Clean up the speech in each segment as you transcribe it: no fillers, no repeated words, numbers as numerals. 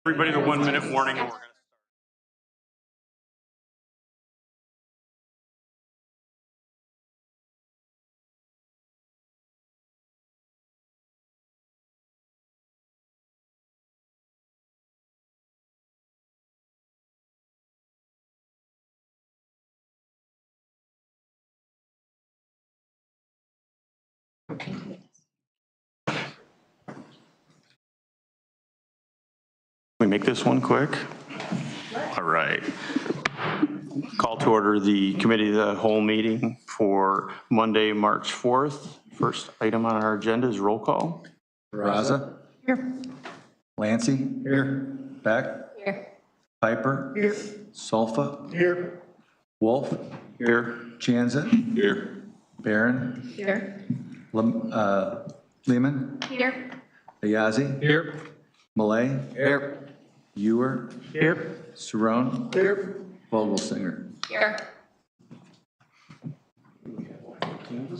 Everybody the 1 minute warning and we're going to we make this one quick. All right. Call to order the committee of the whole meeting for Monday, March 4th. First item on our agenda is roll call. Raza? Here. Lancy? Here. Beck? Here. Piper? Here. Sulfa? Here. Wolf? Here. Jansen? Here. Barron? Here. Lehman? Here. Ayazi? Here. Malay? Here. Ewer? Here. Cerrone? Here. Vogelsinger? Here.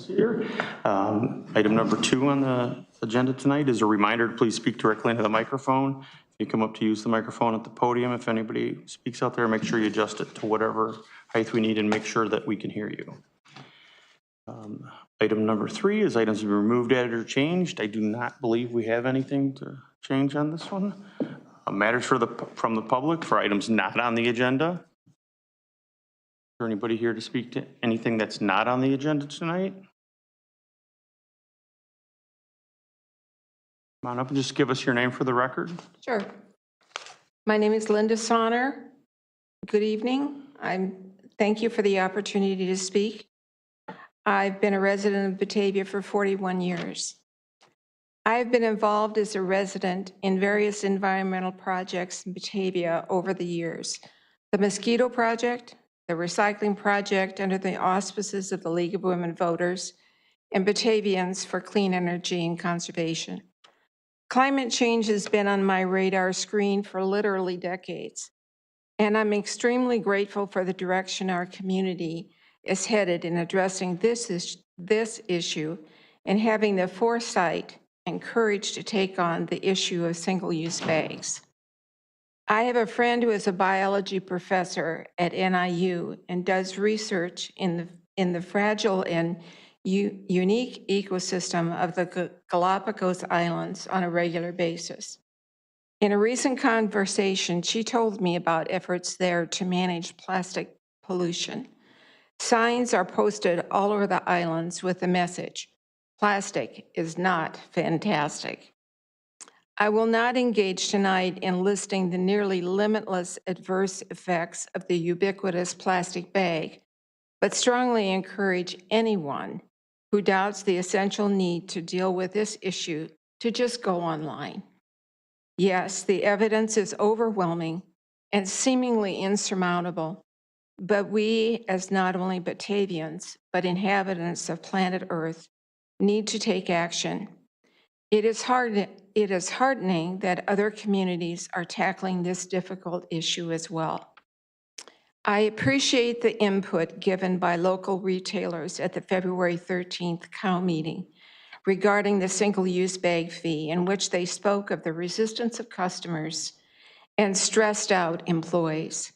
Here. Item number 2 on the agenda tonight is a reminder to please speak directly into the microphone. If you come up to use the microphone at the podium, if anybody speaks out there, make sure you adjust it to whatever height we need and make sure that we can hear you. Item number 3 is items to be removed, added, or changed. I do not believe we have anything to change on this one. Matters from the public for items not on the agenda. Is there anybody here to speak to anything that's not on the agenda tonight? Come on up and just give us your name for the record. Sure. My name is Linda Sonner. Good evening. Thank you for the opportunity to speak. I've been a resident of Batavia for 41 years. I've been involved as a resident in various environmental projects in Batavia over the years. The Mosquito Project, the Recycling Project under the auspices of the League of Women Voters, and Batavians for Clean Energy and Conservation. Climate change has been on my radar screen for literally decades, and I'm extremely grateful for the direction our community is headed in addressing this issue and having the foresight and courage to take on the issue of single-use bags. I have a friend who is a biology professor at NIU and does research in the fragile and unique ecosystem of the Galapagos Islands on a regular basis. In a recent conversation, she told me about efforts there to manage plastic pollution. Signs are posted all over the islands with the message, "Plastic is not fantastic." I will not engage tonight in listing the nearly limitless adverse effects of the ubiquitous plastic bag, but strongly encourage anyone who doubts the essential need to deal with this issue to just go online. Yes, the evidence is overwhelming and seemingly insurmountable, but we, as not only Batavians, but inhabitants of planet Earth, need to take action. It is heartening that other communities are tackling this difficult issue as well. I appreciate the input given by local retailers at the February 13th COW meeting regarding the single-use bag fee, in which they spoke of the resistance of customers and stressed out employees.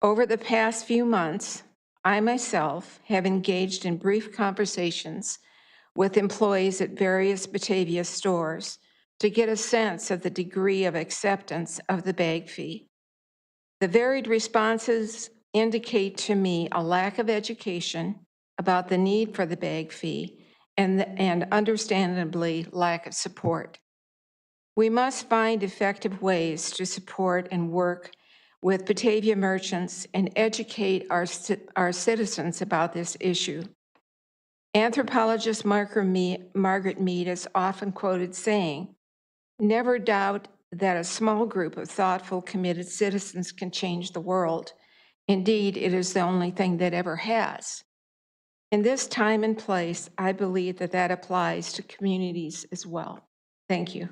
Over the past few months, I myself have engaged in brief conversations with employees at various Batavia stores to get a sense of the degree of acceptance of the bag fee. The varied responses indicate to me a lack of education about the need for the bag fee and understandably lack of support. We must find effective ways to support and work with Batavia merchants and educate our citizens about this issue. Anthropologist Margaret Mead is often quoted saying, "Never doubt that a small group of thoughtful, committed citizens can change the world. Indeed, it is the only thing that ever has." In this time and place, I believe that that applies to communities as well. Thank you.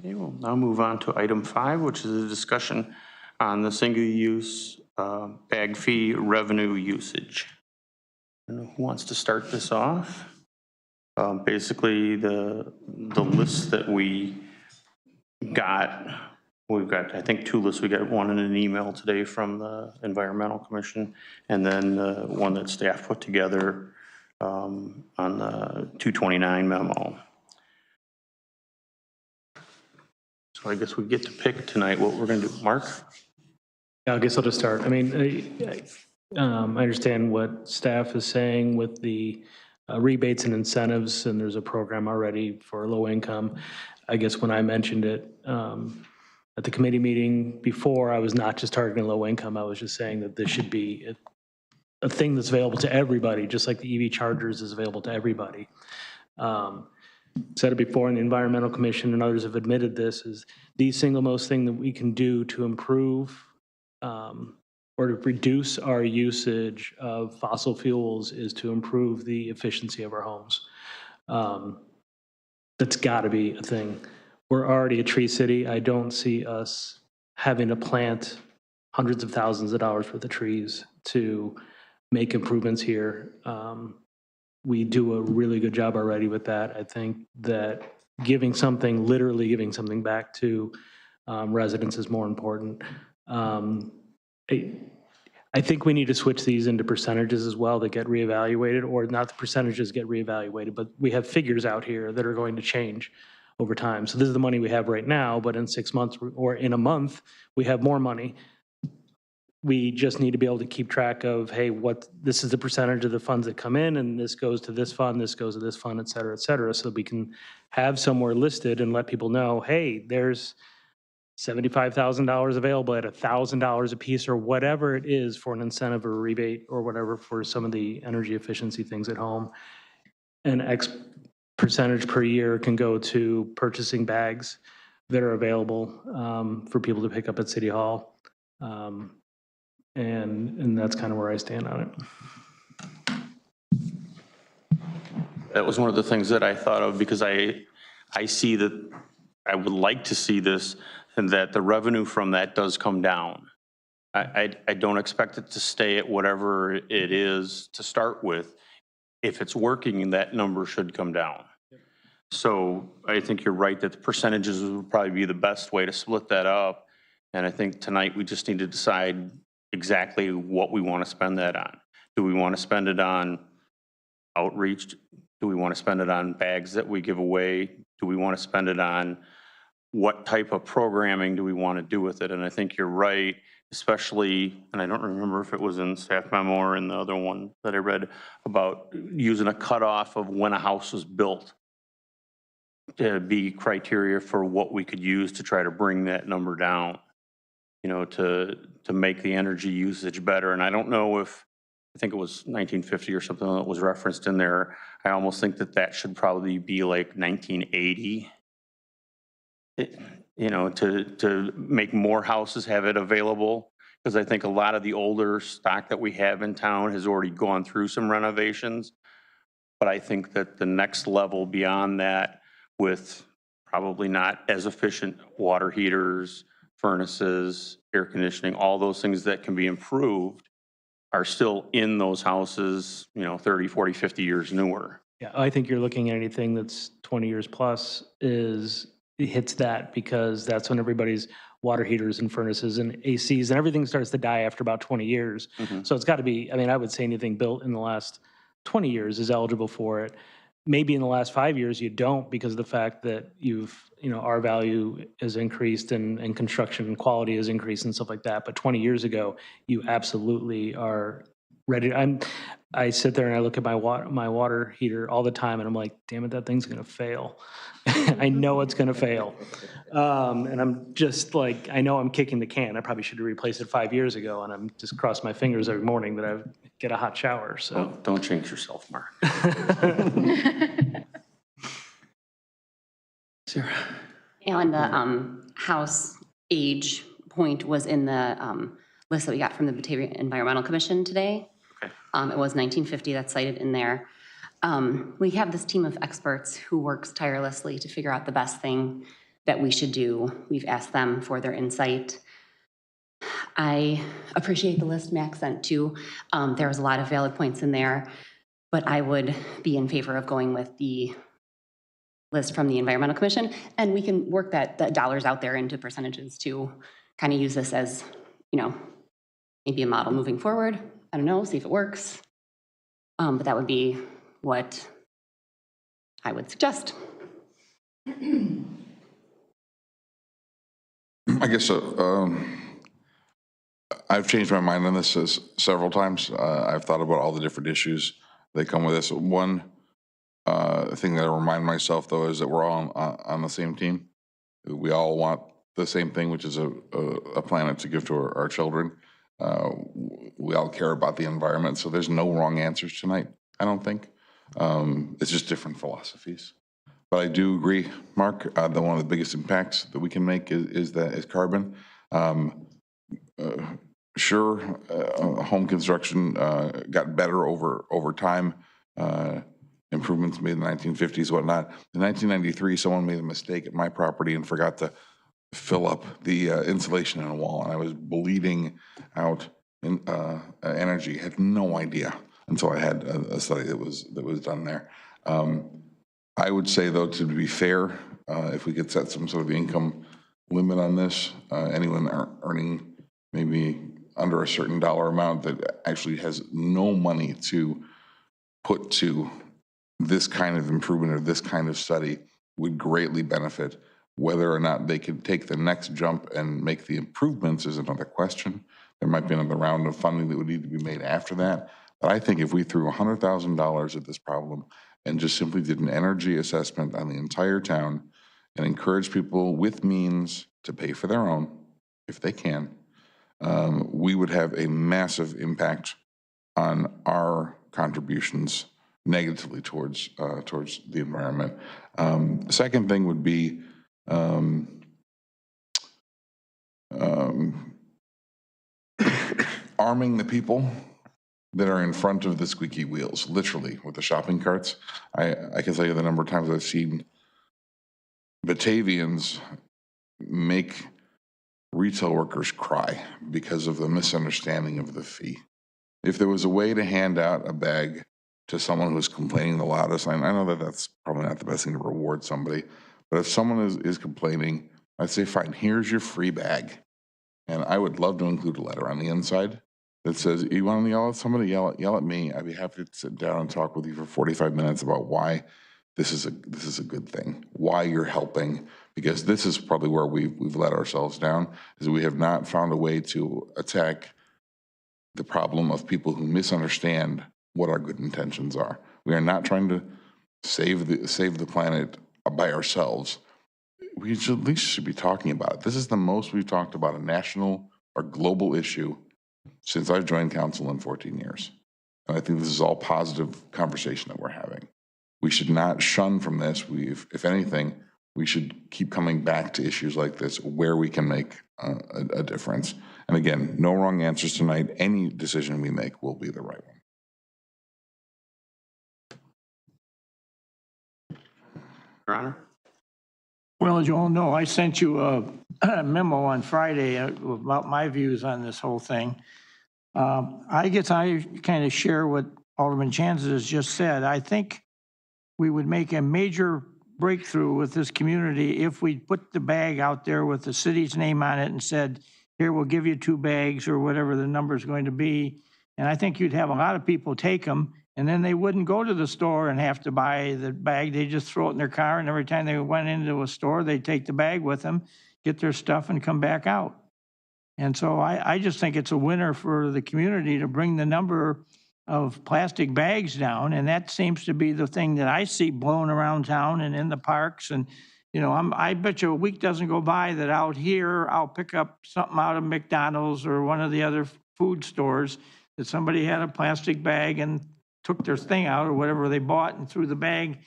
Okay, we'll now move on to item 5, which is a discussion on the single-use bag fee revenue usage. I don't know who wants to start this off. Basically, the list that we got, we've got, I think, 2 lists. We got one in an email today from the Environmental Commission, and then one that staff put together on the 229 memo. So I guess we get to pick tonight what we're going to do. Mark? Yeah, I guess I'll just start. I mean, I understand what staff is saying with the rebates and incentives, and there's a program already for low income. I guess when I mentioned it at the committee meeting before, I was not just targeting low income. I was just saying that this should be a thing that's available to everybody, just like the EV chargers is available to everybody. Said it before, and the Environmental Commission and others have admitted this, is the single most thing that we can do to improve or to reduce our usage of fossil fuels is to improve the efficiency of our homes. That's got to be a thing. We're already a tree city. I don't see us having to plant hundreds of thousands of dollars worth of trees to make improvements here. We do a really good job already with that. I think that giving something, literally giving something back to residents is more important. I think we need to switch these into percentages as well that get reevaluated, or not the percentages get reevaluated, but we have figures out here that are going to change over time. So this is the money we have right now, but in 6 months or in a month, we have more money. We just need to be able to keep track of, hey, this is the percentage of the funds that come in, and this goes to this fund, this goes to this fund, et cetera, so that we can have somewhere listed and let people know, hey, there's $75,000 available at $1,000 a piece or whatever it is for an incentive or a rebate or whatever for some of the energy efficiency things at home. And X percentage per year can go to purchasing bags that are available for people to pick up at City Hall. And that's kind of where I stand on it. That was one of the things that I thought of, because I see that I would like to see this, and that the revenue from that does come down. I don't expect it to stay at whatever it is to start with. If it's working, that number should come down. Yep. So I think you're right that the percentages would probably be the best way to split that up. And I think tonight we just need to decide exactly what we want to spend that on. Do we want to spend it on outreach? Do we want to spend it on bags that we give away? Do we want to spend it on what type of programming do we want to do with it? And I think you're right, especially, and I don't remember if it was in staff memo or in the other one that I read, about using a cutoff of when a house was built to be criteria for what we could use to try to bring that number down, you know, to make the energy usage better. And I don't know if, I think it was 1950 or something that was referenced in there. I almost think that that should probably be like 1980. You know, to make more houses have it available, because I think a lot of the older stock that we have in town has already gone through some renovations. But I think that the next level beyond that, with probably not as efficient water heaters, furnaces, air conditioning, all those things that can be improved, are still in those houses, you know, 30, 40, 50 years newer. Yeah, I think you're looking at anything that's 20 years plus hits that, because that's when everybody's water heaters and furnaces and ACs and everything starts to die after about 20 years. Mm-hmm. So it's got to be, I mean, I would say anything built in the last 20 years is eligible for it. Maybe in the last 5 years you don't, because of the fact that our value has increased and construction quality has increased and stuff like that. But 20 years ago, you absolutely are ready. I sit there and I look at my water heater all the time and I'm like, damn it, that thing's going to fail. I know it's going to fail. And I'm just like, I know I'm kicking the can. I probably should have replaced it 5 years ago, and I'm just cross my fingers every morning that I get a hot shower. So don't jinx yourself, Mark. Sarah. And the house age point was in the list that we got from the Batavia Environmental Commission today. Okay. It was 1950, that's cited in there. We have this team of experts who works tirelessly to figure out the best thing that we should do. We've asked them for their insight. I appreciate the list Max sent too. There was a lot of valid points in there, But I would be in favor of going with the list from the Environmental Commission, and we can work the dollars out there into percentages to kind of use this as, you know, maybe a model moving forward. I don't know, see if it works. But that would be what I would suggest. I guess I've changed my mind on this several times. I've thought about all the different issues that come with this. One thing that I remind myself, though, is that we're all on the same team. We all want the same thing, which is a planet to give to our children. We all care about the environment, so there's no wrong answers tonight, I don't think. It's just different philosophies. But I do agree, Mark, that one of the biggest impacts that we can make is carbon. Sure, home construction got better over time. Improvements made in the 1950s, whatnot. In 1993, someone made a mistake at my property and forgot to fill up the insulation in a wall, and I was bleeding out energy. Had no idea until I had a study that was done there. I would say, though, to be fair, if we could set some sort of income limit on this, anyone earning maybe under a certain dollar amount that actually has no money to put to this kind of improvement or this kind of study would greatly benefit. Whether or not they could take the next jump and make the improvements is another question. There might be another round of funding that would need to be made after that. But I think if we threw $100,000 at this problem and just simply did an energy assessment on the entire town and encouraged people with means to pay for their own, if they can, we would have a massive impact on our contributions negatively towards the environment. The second thing would be arming the people that are in front of the squeaky wheels, literally, with the shopping carts. I can tell you the number of times I've seen Batavians make retail workers cry because of the misunderstanding of the fee. If there was a way to hand out a bag to someone who's complaining the loudest, I know that that's probably not the best thing to reward somebody, but if someone is complaining, I'd say, fine, here's your free bag. And I would love to include a letter on the inside that says, you want to yell at somebody, yell at me. I'd be happy to sit down and talk with you for 45 minutes about why this is a good thing, why you're helping, because this is probably where we've let ourselves down, is we have not found a way to attack the problem of people who misunderstand what our good intentions are. We are not trying to save the planet by ourselves. We at least should be talking about it. This is the most we've talked about a national or global issue since I've joined council in 14 years. And I think this is all positive conversation that we're having. We should not shun from this. If anything, we should keep coming back to issues like this where we can make a difference. And again, no wrong answers tonight. Any decision we make will be the right one. Your Honor? Well, as you all know, I sent you a memo on Friday about my views on this whole thing. I guess I kind of share what Alderman Chances has just said. I think we would make a major breakthrough with this community if we put the bag out there with the city's name on it and said, here, we'll give you 2 bags or whatever the number is going to be. And I think you'd have a lot of people take them, and then they wouldn't go to the store and have to buy the bag. They just throw it in their car, and every time they went into a store, they'd take the bag with them, get their stuff, and come back out. And so I just think it's a winner for the community to bring the number of plastic bags down, and that seems to be the thing that I see blown around town and in the parks. And you know, I bet you a week doesn't go by that out here I'll pick up something out of McDonald's or one of the other food stores that somebody had a plastic bag and took their thing out or whatever they bought and threw the bag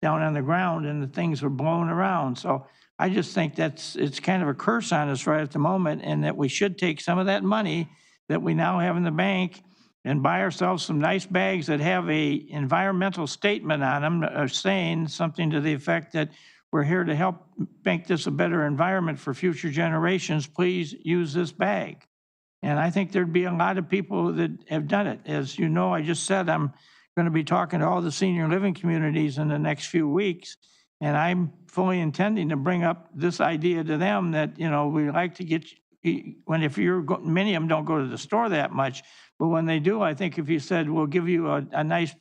down on the ground, and the things were blown around. So I just think it's kind of a curse on us right at the moment, and that we should take some of that money that we now have in the bank and buy ourselves some nice bags that have a environmental statement on them, saying something to the effect that we're here to help make this a better environment for future generations. Please use this bag. And I think there'd be a lot of people that have done it. As you know, I just said I'm going to be talking to all the senior living communities in the next few weeks. And I'm fully intending to bring up this idea to them that, you know, we like to get, if many of them don't go to the store that much, but when they do, I think if you said, we'll give you a nice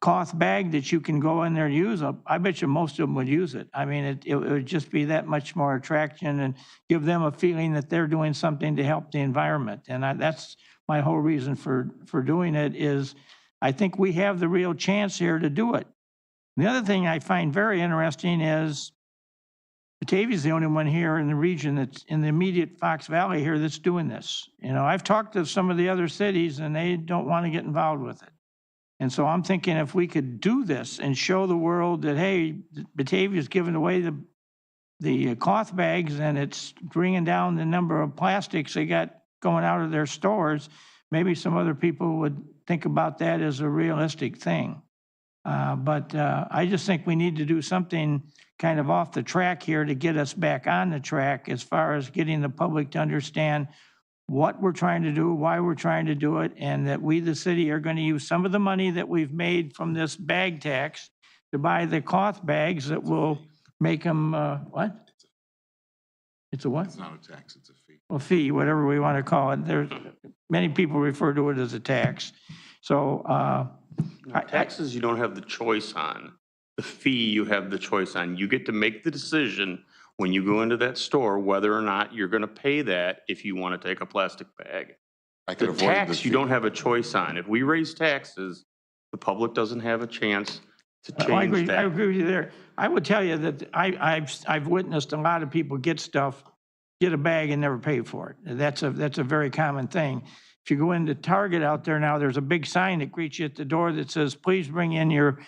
cloth bag that you can go in there and use, I bet you most of them would use it. I mean, it would just be that much more attraction and give them a feeling that they're doing something to help the environment. And that's my whole reason for doing it is I think we have the real chance here to do it. The other thing I find very interesting is Batavia is the only one here in the region that's in the immediate Fox Valley here that's doing this. You know, I've talked to some of the other cities and they don't want to get involved with it. And so I'm thinking if we could do this and show the world that, hey, Batavia's giving away the cloth bags and it's bringing down the number of plastics they got going out of their stores, maybe some other people would think about that as a realistic thing. But I just think we need to do something kind of off the track here to get us back on the track as far as getting the public to understand what we're trying to do, why we're trying to do it, and that we, the city, are going to use some of the money that we've made from this bag tax to buy the cloth bags that will make them, what? It's a what? It's not a tax, it's a fee. A fee, whatever we want to call it. There's many people refer to it as a tax. So Taxes, you don't have the choice on. The fee, you have the choice on. You get to make the decision when you go into that store whether or not you're going to pay that if you want to take a plastic bag. I could The avoid tax, the you fee. don't have a choice on. If we raise taxes, the public doesn't have a chance to I change agree, I that. agree with you there. I would tell you that I've witnessed a lot of people get stuff, get a bag and never pay for it. That's a very common thing. If you go into Target out there now, there's a big sign that greets you at the door that says, please bring in your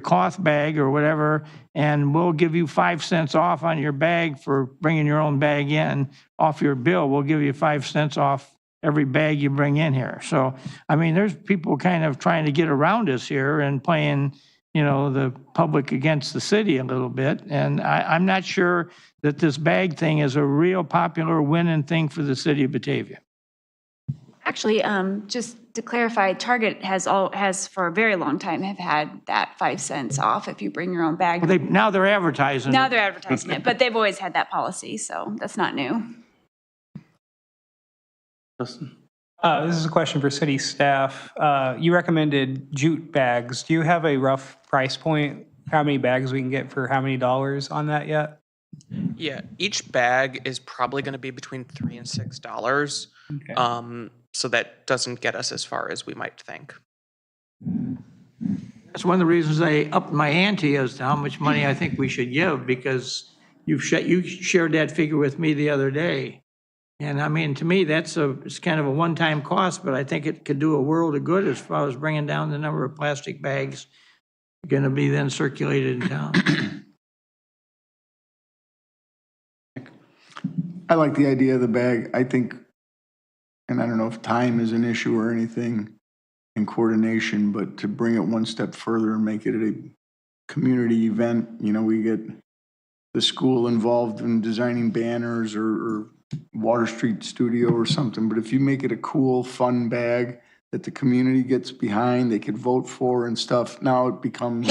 cloth bag or whatever, and we'll give you 5 cents off on your bag for bringing your own bag in. Off your bill, we'll give you 5 cents off every bag you bring in here. So, I mean, there's people kind of trying to get around us here and playing, you know, the public against the city a little bit. And I'm not sure that this bag thing is a real popular winning thing for the city of Batavia. Actually, just to clarify, Target has for a very long time have had that 5 cents off if you bring your own bag. Well, now they're advertising. Now it. they're advertising it, but they've always had that policy, so that's not new. Justin? This is a question for city staff. You recommended jute bags. Do you have a rough price point? How many bags we can get for how many dollars on that yet? Yeah, each bag is probably going to be between $3 and $6. Okay. So that doesn't get us as far as we might think. That's one of the reasons I upped my ante as to how much money I think we should give, because you shared that figure with me the other day. And I mean, to me, it's kind of a one-time cost, but I think it could do a world of good as far as bringing down the number of plastic bags going to be then circulated in town. I like the idea of the bag. I think, and I don't know if time is an issue or anything in coordination, but to bring it one step further and make it a community event, you know, we get the school involved in designing banners or Water Street Studio or something. But if you make it a cool, fun bag that the community gets behind, they could vote for and stuff, now it becomes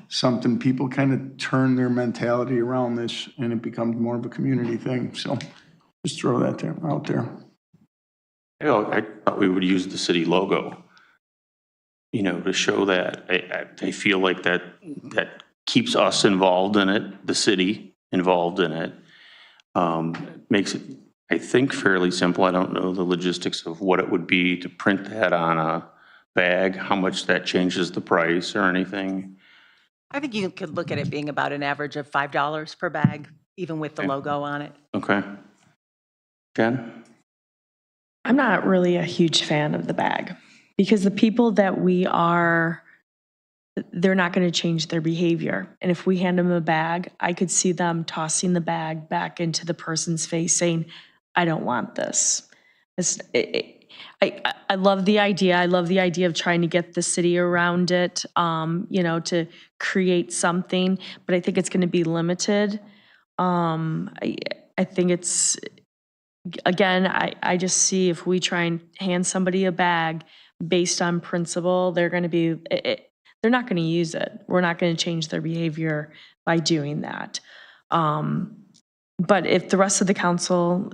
something people kind of turn their mentality around this and it becomes more of a community thing. So just throw that out there. You know, I thought we would use the city logo, you know, to show that. I feel like that keeps us involved in it, the city involved in it. Makes it, I think, fairly simple. I don't know the logistics of what it would be to print that on a bag, how much that changes the price or anything. I think you could look at it being about an average of $5 per bag, even with the Okay. logo on it. Okay. Jen? I'm not really a huge fan of the bag because the people that we are, they're not going to change their behavior. And if we hand them a bag, I could see them tossing the bag back into the person's face saying, I don't want this. I love the idea. I love the idea of trying to get the city around it, you know, to create something, but I think it's going to be limited. I think it's, again, I just see if we try and hand somebody a bag, based on principle, they're going to be, they're not going to use it. We're not going to change their behavior by doing that. But if the rest of the council,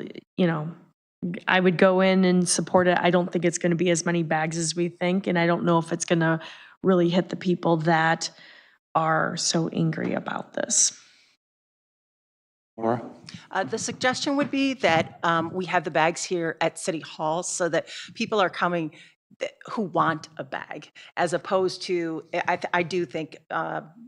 I would go in and support it. I don't think it's going to be as many bags as we think, and I don't know if it's going to really hit the people that are so angry about this. Laura? The suggestion would be that we have the bags here at City Hall so that people are coming who want a bag, as opposed to, I do think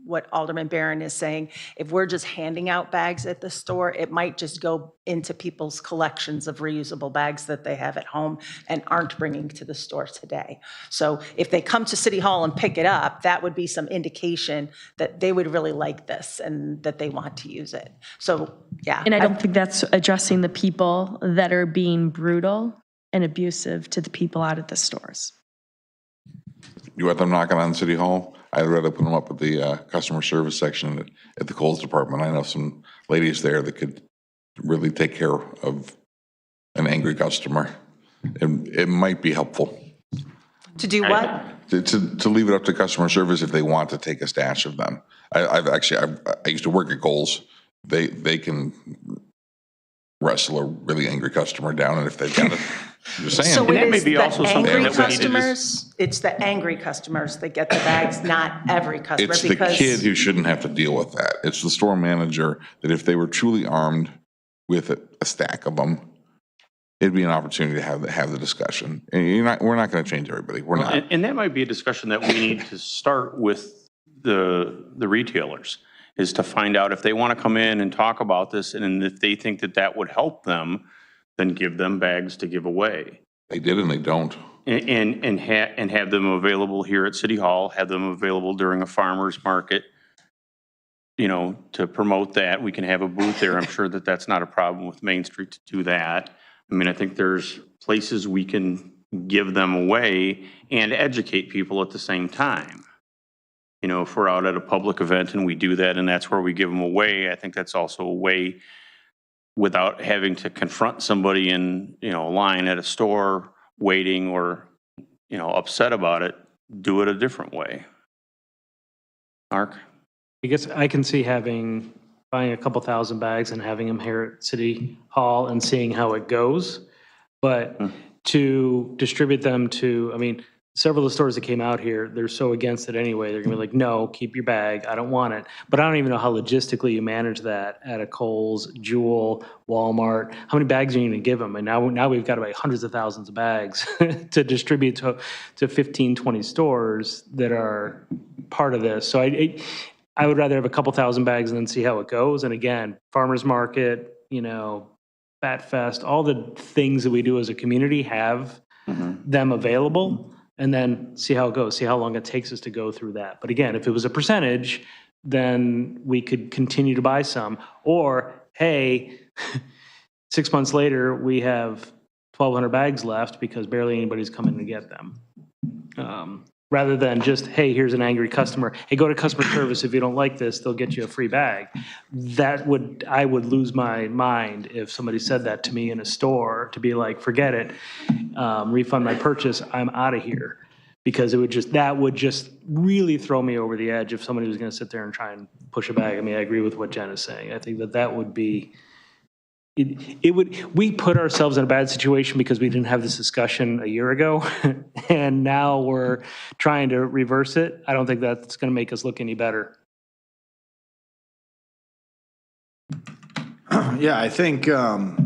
what Alderman Barron is saying, if we're just handing out bags at the store, it might just go into people's collections of reusable bags that they have at home and aren't bringing to the store today. So if they come to City Hall and pick it up, that would be some indication that they would really like this and that they want to use it. So, yeah. And I don't think that's addressing the people that are being brutal and abusive to the people out at the stores. You want them knocking on City Hall? I'd rather put them up at the customer service section at the Kohl's department. I know some ladies there that could really take care of an angry customer. It might be helpful. To do what? To leave it up to customer service if they want to take a stash of them. I used to work at Kohl's. They can wrestle a really angry customer down, and if they've got it, I'm just saying. So And it that may is be the also something angry that we need to just- customers, it's the angry customers that get the bags, not every customer. It's the because kid who shouldn't have to deal with that. It's the store manager that if they were truly armed with a stack of them, it'd be an opportunity to have the discussion. And we're not going to change everybody. We're not. And that might be a discussion that we need to start with the retailers, is to find out if they want to come in and talk about this, and if they think that that would help them, then give them bags to give away. They did and they don't. And have them available here at City Hall, have them available during a farmer's market, to promote that. We can have a booth there. I'm sure that that's not a problem with Main Street to do that. I mean, I think there's places we can give them away and educate people at the same time. If we're out at a public event and we do that and that's where we give them away, I think that's also a way, without having to confront somebody in, a line at a store waiting or, upset about it, do it a different way. Mark? I guess I can see buying a couple thousand bags and having them here at City Hall and seeing how it goes. But to distribute them to, several of the stores that came out here, they're so against it anyway. They're gonna be like, no, keep your bag. I don't want it. But I don't even know how logistically you manage that at a Kohl's, Jewel, Walmart. How many bags are you gonna give them? And now we've got about hundreds of thousands of bags to distribute to 15, 20 stores that are part of this. So I would rather have a couple thousand bags and then see how it goes. And again, farmer's market, Bat Fest, all the things that we do as a community have them available. And then see how it goes, see how long it takes us to go through that. But again, if it was a percentage, then we could continue to buy some. Or, hey, 6 months later, we have 1,200 bags left because barely anybody's coming to get them. Rather than just, hey, here's an angry customer. Hey, go to customer service. If you don't like this, they'll get you a free bag. I would lose my mind if somebody said that to me in a store, to be like, forget it, refund my purchase, I'm out of here. Because that would just really throw me over the edge if somebody was going to sit there and try and push a bag. I agree with what Jen is saying. I think that would be, we put ourselves in a bad situation because we didn't have this discussion a year ago, and now we're trying to reverse it. I don't think that's going to make us look any better. Yeah, I think a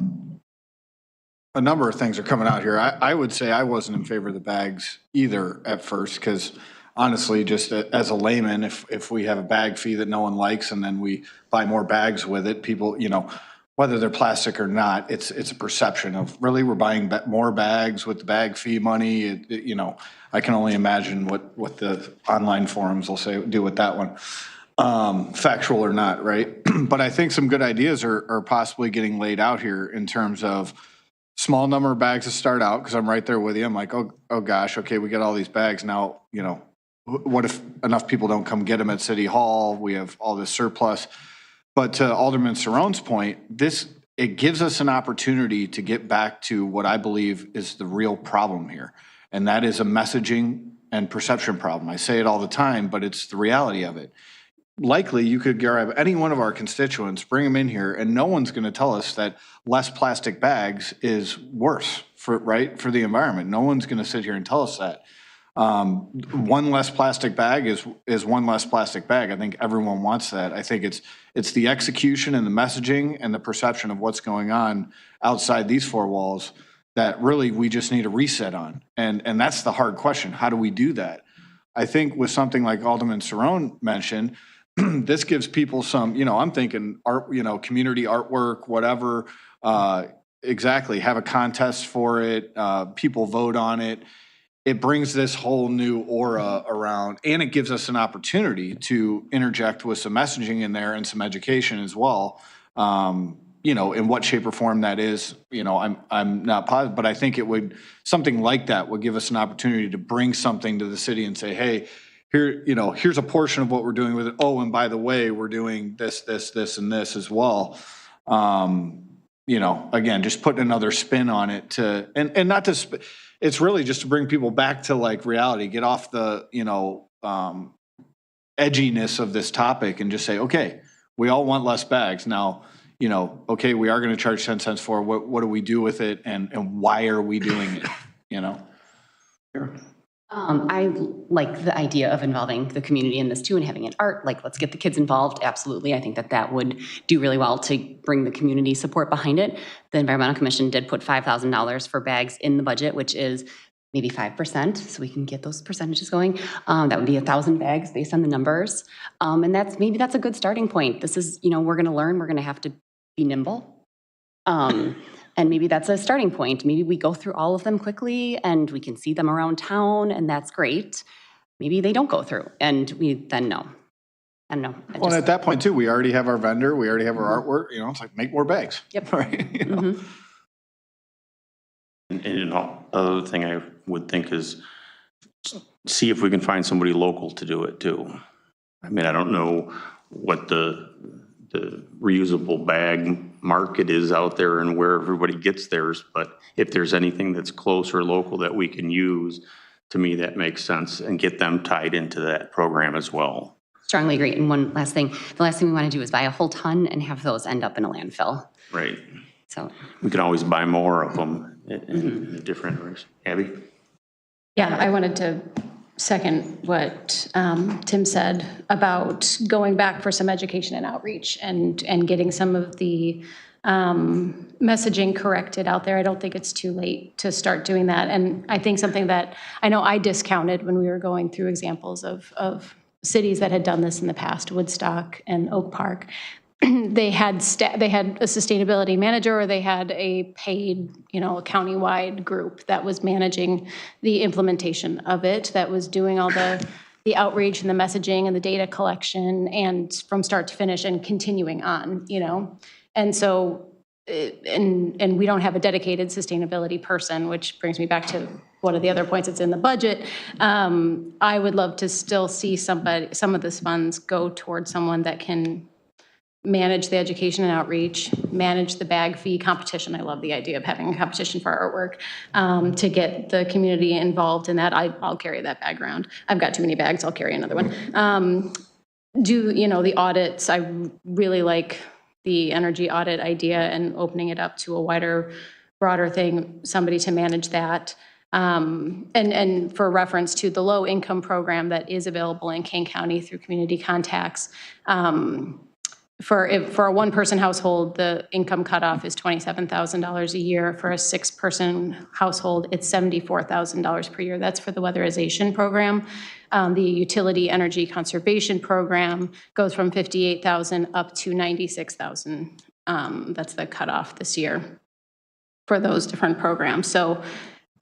number of things are coming out here. I would say I wasn't in favor of the bags either at first, because honestly, just as a layman, if we have a bag fee that no one likes and then we buy more bags with it, people, whether they're plastic or not, it's a perception of, really, we're buying more bags with the bag fee money. I can only imagine what the online forums will do with that one. Factual or not, right? But I think some good ideas are possibly getting laid out here in terms of small number of bags to start out, because I'm right there with you. I'm like, oh gosh, okay, we got all these bags now, what if enough people don't come get them at City Hall? We have all this surplus. But to Alderman Cerrone's point, it gives us an opportunity to get back to what I believe is the real problem here. And that is a messaging and perception problem. I say it all the time, but it's the reality of it. Likely, you could grab any one of our constituents, bring them in here, and no one's going to tell us that less plastic bags is worse for the environment. No one's going to sit here and tell us that. One less plastic bag is one less plastic bag. I think everyone wants that. I think it's the execution and the messaging and the perception of what's going on outside these four walls that really we just need a reset on. And that's the hard question. How do we do that? I think with something like Alderman Cerrone mentioned, this gives people some, I'm thinking art, community artwork, whatever, exactly, have a contest for it, people vote on it. It brings this whole new aura around, and it gives us an opportunity to interject with some messaging in there and some education as well. In what shape or form that is, I'm not positive, but I think something like that would give us an opportunity to bring something to the city and say, hey, here's a portion of what we're doing with it. Oh, and by the way, we're doing this, and this as well. Again, just putting another spin on it and not to, it's really just to bring people back to like reality, get off the, edginess of this topic and just say, okay, we all want less bags. Now, okay, we are going to charge 10 cents for it. What do we do with it? And why are we doing it? Sure. I like the idea of involving the community in this too and having an art, let's get the kids involved. Absolutely. I think that would do really well to bring the community support behind it. The Environmental Commission did put $5,000 for bags in the budget, which is maybe 5%, so we can get those percentages going. That would be 1,000 bags based on the numbers. And maybe that's a good starting point. This is, we're going to learn, we're going to have to be nimble. And maybe that's a starting point. Maybe we go through all of them quickly and we can see them around town and that's great. Maybe they don't go through and we then know. I don't know. And at that point too, we already have our vendor, we already have our artwork, it's like make more bags. Yep. Right. Mm-hmm. And other thing I would think is see if we can find somebody local to do it too. I mean, I don't know what the reusable bag market is out there and where everybody gets theirs, but if there's anything that's close or local that we can use, to me that makes sense, and get them tied into that program as well. Strongly agree. And one last thing, the last thing we want to do is buy a whole ton and have those end up in a landfill. Right. So we can always buy more of them in different areas. Abby? Yeah, I wanted to second what Tim said about going back for some education and outreach and getting some of the messaging corrected out there. I don't think it's too late to start doing that. And I think something that I know I discounted when we were going through examples of cities that had done this in the past, Woodstock and Oak Park. They had a sustainability manager, or they had a paid, a countywide group that was managing the implementation of it, that was doing all the outreach and the messaging and the data collection and from start to finish and continuing on, And so, and we don't have a dedicated sustainability person, which brings me back to one of the other points that's in the budget. I would love to still see some of this funds go towards someone that can manage the education and outreach, manage the bag fee competition. I love the idea of having a competition for artwork, to get the community involved in that. I'll carry that bag around. I've got too many bags, I'll carry another one. The audits, I really like the energy audit idea and opening it up to a wider, broader thing, somebody to manage that. And for reference to the low income program that is available in Kane County through community contacts, for a one-person household, the income cutoff is $27,000 a year. For a six-person household, it's $74,000 per year. That's for the weatherization program. The utility energy conservation program goes from $58,000 up to $96,000. That's the cutoff this year for those different programs. So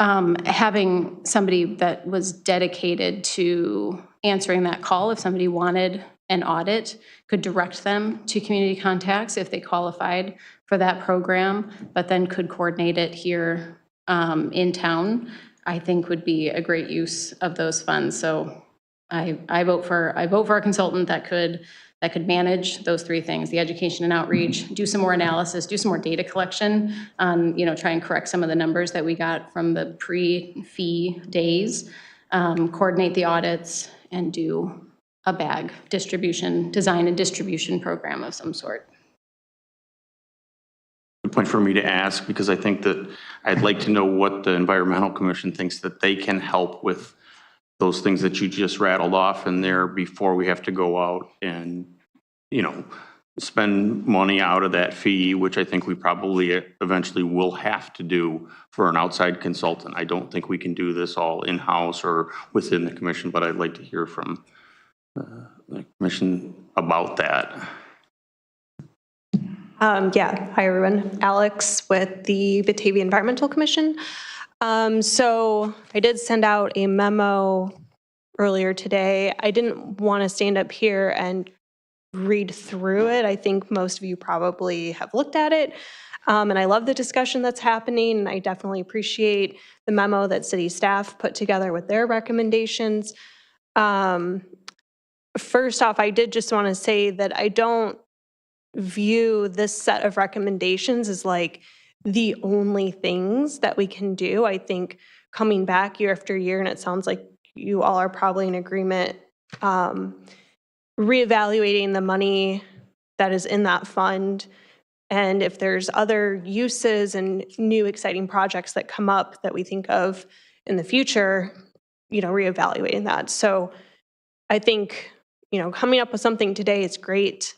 having somebody that was dedicated to answering that call, if somebody wanted an audit, could direct them to community contacts if they qualified for that program, but then could coordinate it here in town, I think would be a great use of those funds. So I vote for a consultant that could that could manage those three things, the education and outreach, do some more analysis, do some more data collection on, try and correct some of the numbers that we got from the pre-fee days, coordinate the audits, and do a bag distribution, design and distribution program of some sort. Good point for me to ask, because I think that I'd like to know what the Environmental Commission thinks that they can help with those things that you just rattled off in there before we have to go out and, spend money out of that fee, which I think we probably eventually will have to do for an outside consultant. I don't think we can do this all in-house or within the commission, but I'd like to hear from the commission about that. Yeah, hi everyone. Alex with the Batavia Environmental Commission. So I did send out a memo earlier today. I didn't want to stand up here and read through it. I think most of you probably have looked at it. And I love the discussion that's happening, and I definitely appreciate the memo that city staff put together with their recommendations. First off, I did just want to say that I don't view this set of recommendations as like the only things that we can do. I think coming back year after year, and it sounds like you all are probably in agreement, reevaluating the money that is in that fund, and if there's other uses and new exciting projects that come up that we think of in the future, reevaluating that. So I think, coming up with something today is great.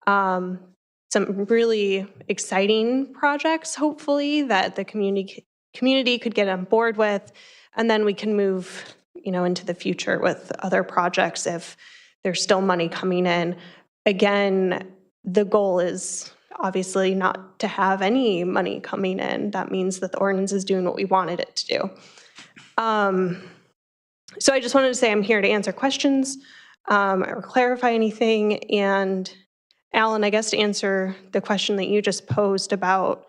Some really exciting projects, hopefully, that the community could get on board with, and then we can move, into the future with other projects if there's still money coming in. Again, the goal is obviously not to have any money coming in. That means that the ordinance is doing what we wanted it to do. So I just wanted to say I'm here to answer questions or clarify anything. And Alan, I guess to answer the question that you just posed about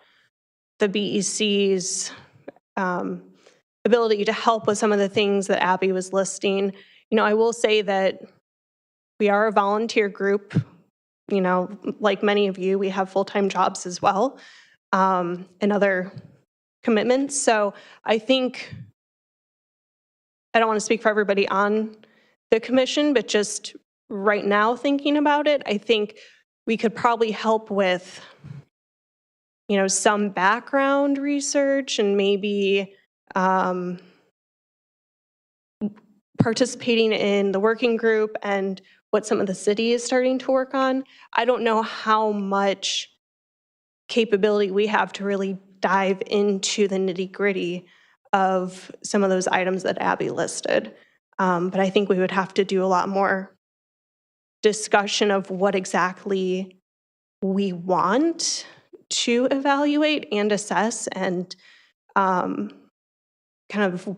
the BEC's ability to help with some of the things that Abby was listing, I will say that we are a volunteer group. Like many of you, we have full-time jobs as well and other commitments. So I think, I don't want to speak for everybody on the commission, but just right now thinking about it, I think we could probably help with, some background research and maybe participating in the working group and what some of the city is starting to work on. I don't know how much capability we have to really dive into the nitty-gritty of some of those items that Abby listed. But I think we would have to do a lot more discussion of what exactly we want to evaluate and assess, and kind of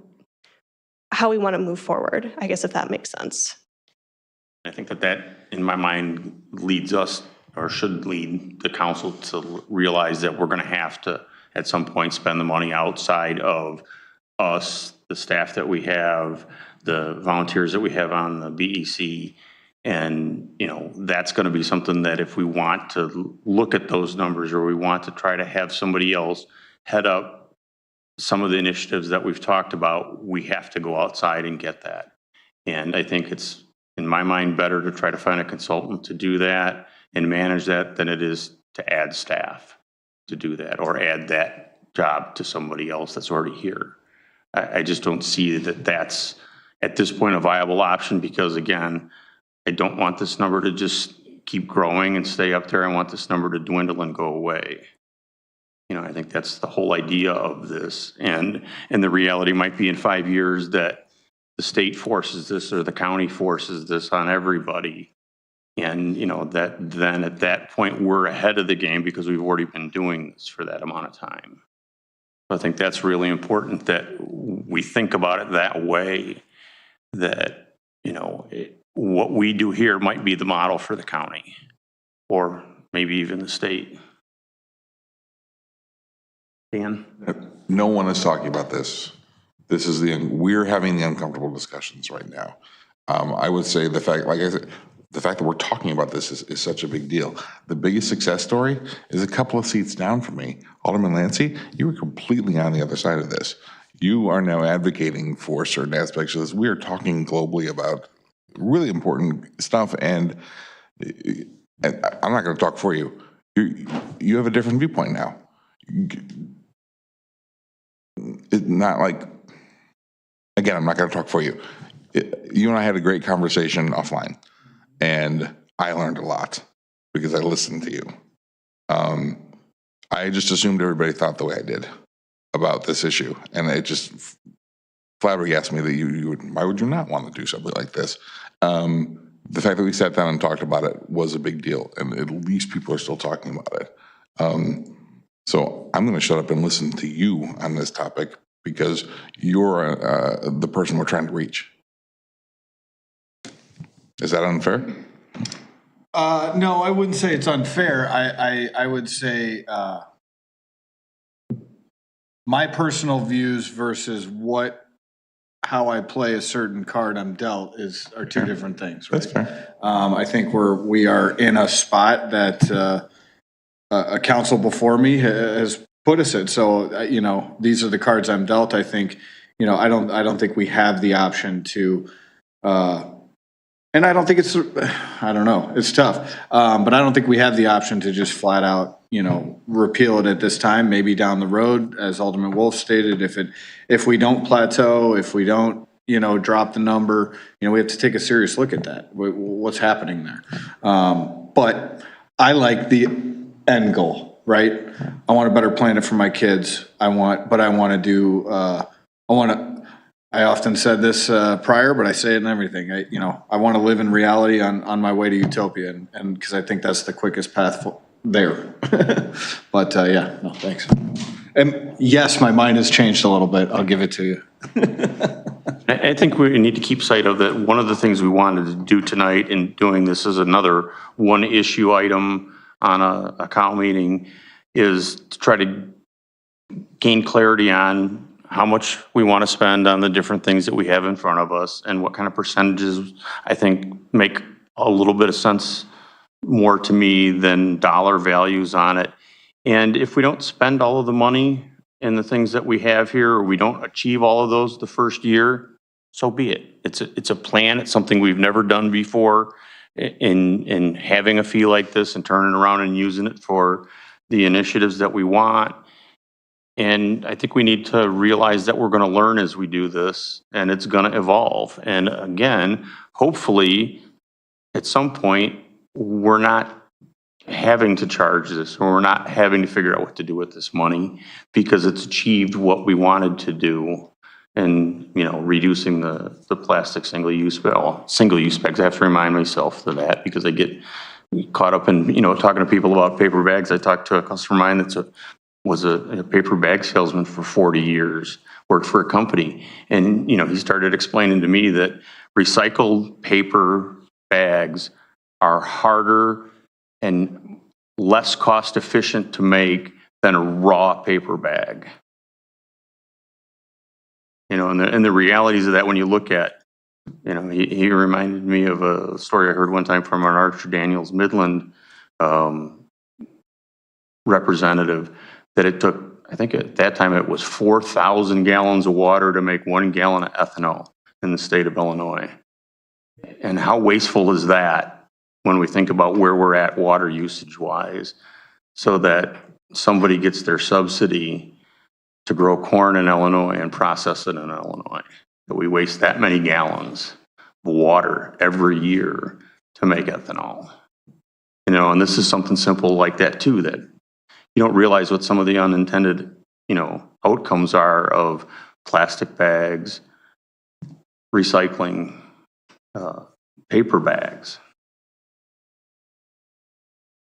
how we want to move forward, I guess, if that makes sense. I think that in my mind leads us, or should lead the council, to realize that we're going to have to at some point spend the money outside of us, the staff that we have, the volunteers that we have on the BEC. And, that's going to be something that if we want to look at those numbers, or we want to try to have somebody else head up some of the initiatives that we've talked about, we have to go outside and get that. And I think it's, in my mind, better to try to find a consultant to do that and manage that than it is to add staff to do that, or add that job to somebody else that's already here. I just don't see that that's at this point a viable option, because again, I don't want this number to just keep growing and stay up there. I want this number to dwindle and go away. I think that's the whole idea of this. And the reality might be in 5 years that the state forces this, or the county forces this on everybody. And, that then at that point, we're ahead of the game because we've already been doing this for that amount of time. I think that's really important that we think about it that way, that, what we do here might be the model for the county, or maybe even the state. Dan? No one is talking about this. This is we're having the uncomfortable discussions right now. I would say the fact, like I said, the fact that we're talking about this is such a big deal. The biggest success story is a couple of seats down from me. Alderman Lancy, you were completely on the other side of this. You are now advocating for certain aspects of this. We are talking globally about really important stuff, and I'm not going to talk for you. You have a different viewpoint now. It's not like, again, I'm not going to talk for you. You and I had a great conversation offline, and I learned a lot because I listened to you. I just assumed everybody thought the way I did about this issue, and it just flabbergasted me that you would, why would you not want to do something like this? The fact that we sat down and talked about it was a big deal, and at least people are still talking about it. So I'm going to shut up and listen to you on this topic because you're the person we're trying to reach. Is that unfair? No, I wouldn't say it's unfair. I would say my personal views versus how I play a certain card I'm dealt are two different things. Right? That's fair. I think we are in a spot that a council before me has put us in. So these are the cards I'm dealt. I think I don't think we have the option to. And I don't think I don't know, it's tough. But I don't think we have the option to just flat out, repeal it at this time, maybe down the road, as Alderman Wolf stated, if we don't plateau, if we don't, drop the number, we have to take a serious look at that, what's happening there. But I like the end goal, right? I want a better planet for my kids. I want I often said this prior, but I say it in everything. I want to live in reality on my way to utopia, and because I think that's the quickest path there. But yeah, no, thanks. And yes, my mind has changed a little bit. I'll give it to you. I think we need to keep sight of that. One of the things we wanted to do tonight in doing this is another one issue item on a council meeting is to try to gain clarity on how much we want to spend on the different things that we have in front of us and what kind of percentages I think make a little bit of sense more to me than dollar values on it. And if we don't spend all of the money in the things that we have here, or we don't achieve all of those the first year, so be it. It's a plan. It's something we've never done before in having a fee like this and turning around and using it for the initiatives that we want. And I think we need to realize that we're going to learn as we do this, and it's going to evolve. And again, hopefully, at some point, we're not having to charge this, or we're not having to figure out what to do with this money because it's achieved what we wanted to do. And, reducing the plastic single-use bags. I have to remind myself of that because I get caught up in, talking to people about paper bags. I talked to a customer of mine that was a paper bag salesman for 40 years, worked for a company. And, he started explaining to me that recycled paper bags are harder and less cost efficient to make than a raw paper bag. And the realities of that when you look at, he reminded me of a story I heard one time from an Archer Daniels Midland representative that it took, I think at that time it was 4,000 gallons of water to make 1 gallon of ethanol in the state of Illinois. And how wasteful is that when we think about where we're at water usage wise, so that somebody gets their subsidy to grow corn in Illinois and process it in Illinois, that we waste that many gallons of water every year to make ethanol. And this is something simple like that too, that you don't realize what some of the unintended, outcomes are of plastic bags, recycling, paper bags.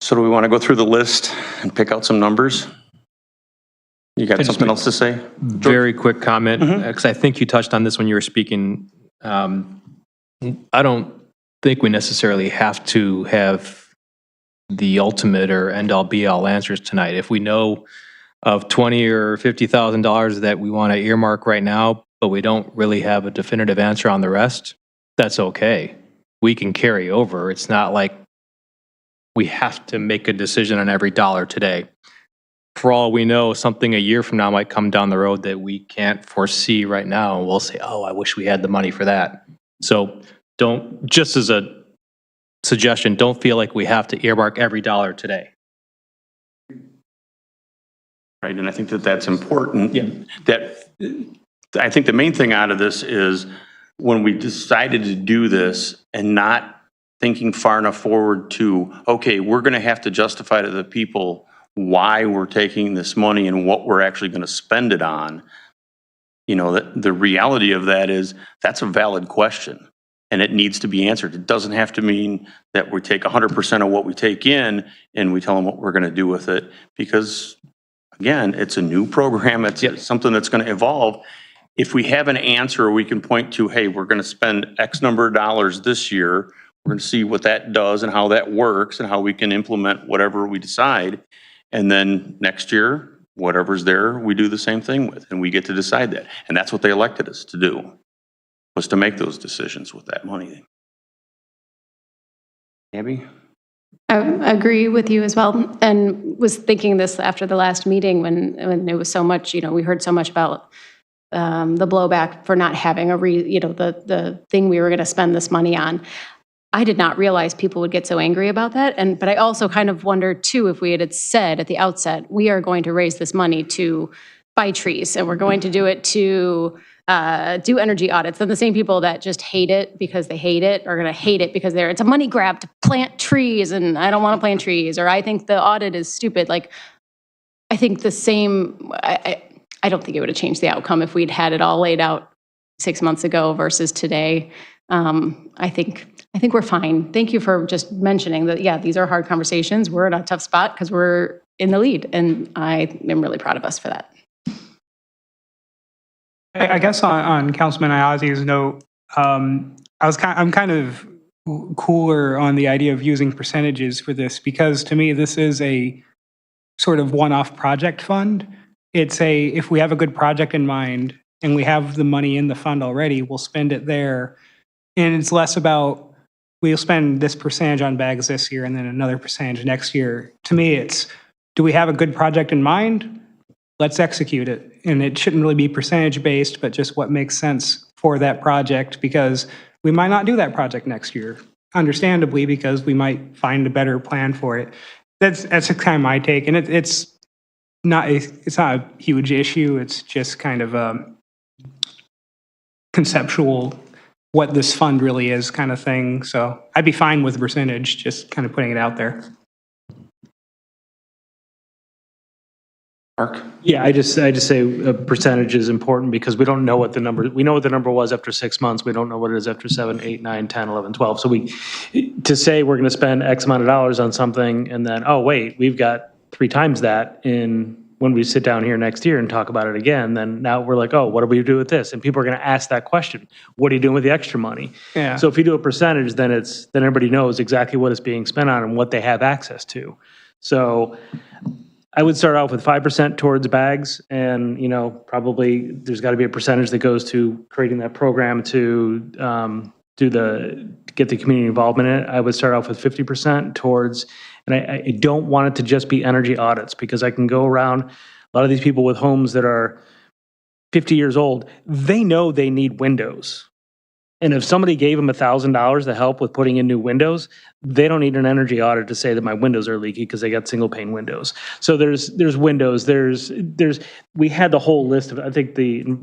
So do we want to go through the list and pick out some numbers? You got something else to say? Very quick comment, because I think you touched on this when you were speaking. I don't think we necessarily have to have the ultimate or end-all be-all answers tonight. If we know of $20,000 or $50,000 that we want to earmark right now, but we don't really have a definitive answer on the rest, that's okay. we can carry over. It's not like we have to make a decision on every dollar today. For all we know, something a year from now might come down the road that we can't foresee right now. And we'll say, oh, I wish we had the money for that. So don't, just as a suggestion, don't feel like we have to earmark every dollar today. Right, and I think that that's important. Yeah. That, I think the main thing out of this is when we decided to do this and not thinking far enough forward to, okay, we're going to have to justify to the people why we're taking this money and what we're actually going to spend it on. You know, the reality of that is that's a valid question and it needs to be answered. It doesn't have to mean that we take 100% of what we take in and we tell them what we're going to do with it, because again, it's a new program. It's something that's going to evolve. If we have an answer, we can point to, hey, we're going to spend X number of dollars this year. We're going to see what that does and how that works and how we can implement whatever we decide. And then next year, whatever's there, we do the same thing with, and we get to decide that. And that's what they elected us to do, was to make those decisions with that money. Abby? I agree with you as well, and was thinking this after the last meeting when it was so much, you know, we heard so much about the blowback for not having the thing we were going to spend this money on. I did not realize people would get so angry about that. But I also kind of wondered too, if we had said at the outset, we are going to raise this money to buy trees and we're going to do it to do energy audits, then the same people that just hate it because they hate it are going to hate it because it's a money grab to plant trees and I don't want to plant trees, or I think the audit is stupid. Like, I think the same, I don't think it would have changed the outcome if we'd had it all laid out 6 months ago versus today. I think we're fine. Thank you for just mentioning that, yeah, these are hard conversations. We're in a tough spot because we're in the lead, and I am really proud of us for that. I guess on Councilman Ayazi's note, I'm kind of cooler on the idea of using percentages for this, because to me, this is a sort of one-off project fund. If we have a good project in mind and we have the money in the fund already, we'll spend it there. And it's less about, we'll spend this percentage on bags this year and then another percentage next year. To me, it's, do we have a good project in mind? Let's execute it. And it shouldn't really be percentage based, but just what makes sense for that project, because we might not do that project next year, understandably, because we might find a better plan for it. That's kind of my take. And it's not a huge issue. It's just kind of a conceptual, what this fund really is kind of thing. So I'd be fine with percentage, just kind of putting it out there. Mark? Yeah, I just say a percentage is important because we don't know what the number, we know what the number was after 6 months. We don't know what it is after 7, 8, 9, 10, 11, 12. So to say we're going to spend X amount of dollars on something and then, oh, wait, we've got 3 times that when we sit down here next year and talk about it again, then now we're like, oh, what do we do with this? And people are going to ask that question. What are you doing with the extra money? Yeah. So if you do a percentage, then everybody knows exactly what it's being spent on and what they have access to. So I would start off with 5% towards bags, and probably there's got to be a percentage that goes to creating that program to get the community involvement in it. I would start off with 50% towards, and I don't want it to just be energy audits, because I can go around a lot of these people with homes that are 50 years old. They know they need windows. And if somebody gave them $1,000 to help with putting in new windows, they don't need an energy audit to say that my windows are leaky because they got single pane windows. So there's windows, we had the whole list of, I think the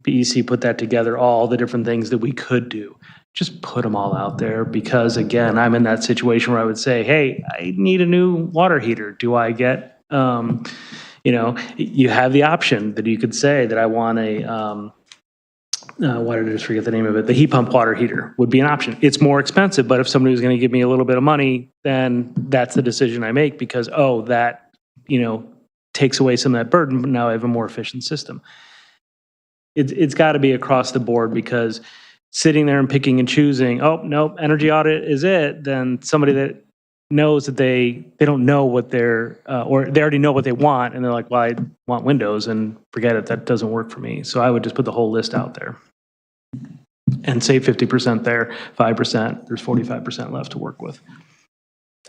BEC put that together, all the different things that we could do. Just put them all out there, because again, I'm in that situation where I would say, hey, I need a new water heater. Do I get, you have the option that you could say that I want a, why did I just forget the name of it? The heat pump water heater would be an option. It's more expensive, but if somebody was going to give me a little bit of money, then that's the decision I make, because, that, takes away some of that burden, but now I have a more efficient system. It's got to be across the board, because sitting there and picking and choosing, oh, no, energy audit is it, then somebody that knows that they don't know what or they already know what they want, and they're like, well, I want windows, and forget it, that doesn't work for me. So I would just put the whole list out there. and say 50% there, 5%, there's 45% left to work with.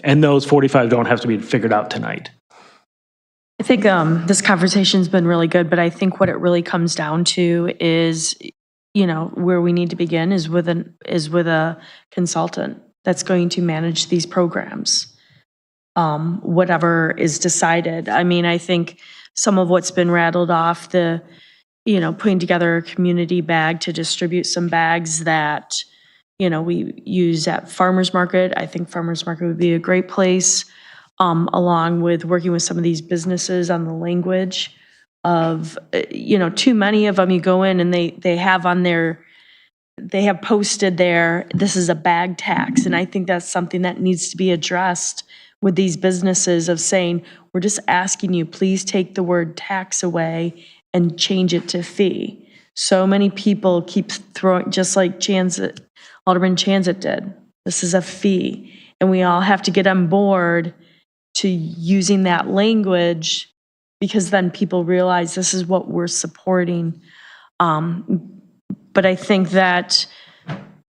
And those 45 don't have to be figured out tonight. I think this conversation's been really good, but I think what it really comes down to is, where we need to begin is with a consultant that's going to manage these programs. Whatever is decided. I mean, I think some of what's been rattled off, putting together a community bag to distribute some bags that, we use at farmers market. I think farmers market would be a great place, along with working with some of these businesses on the language of, too many of them, you go in and they have posted there, this is a bag tax. And I think that's something that needs to be addressed with these businesses of saying, we're just asking you, please take the word tax away and change it to fee. So many people keep throwing, just like Alderman Chanzit did, this is a fee. And we all have to get on board to using that language, because then people realize this is what we're supporting. But I think that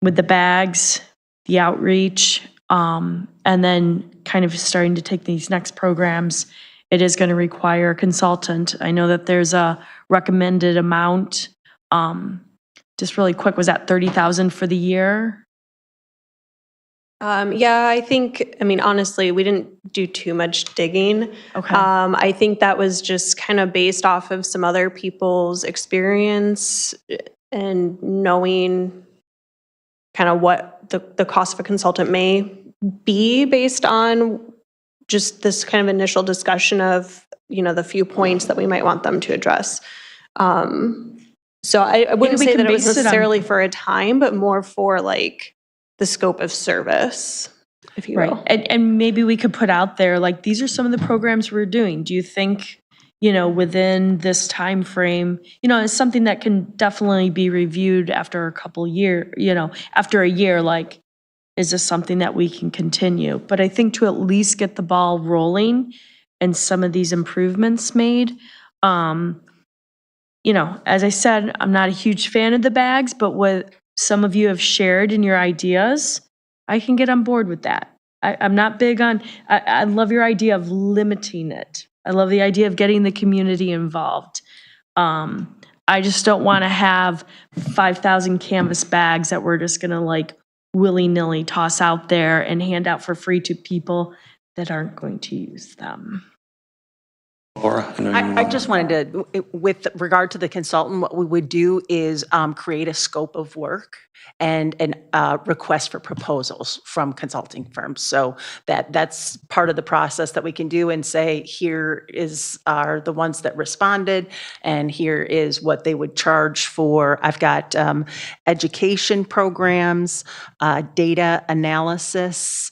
with the bags, the outreach, and then kind of starting to take these next programs, it is going to require a consultant. I know that there's a recommended amount. Just really quick, was that 30,000 for the year? Yeah, honestly, we didn't do too much digging. Okay. I think that was just kind of based off of some other people's experience and knowing kind of what the cost of a consultant may be based on just this kind of initial discussion of, the few points that we might want them to address. So I wouldn't say that it was necessarily for a time, but more for like the scope of service, if you will. And maybe we could put out there, like, these are some of the programs we're doing. Do you think, within this time frame, it's something that can definitely be reviewed after a couple years, after a year, like, is this something that we can continue? But I think to at least get the ball rolling and some of these improvements made, as I said, I'm not a huge fan of the bags, but what some of you have shared in your ideas, I can get on board with that. I'm not big on, I love your idea of limiting it. I love the idea of getting the community involved. I just don't want to have 5,000 canvas bags that we're just going to like willy-nilly toss out there and hand out for free to people that aren't going to use them. Laura, I just wanted to, with regard to the consultant, what we would do is create a scope of work and request for proposals from consulting firms. So that's part of the process that we can do and say, here are the ones that responded, and here is what they would charge for. I've got education programs, data analysis,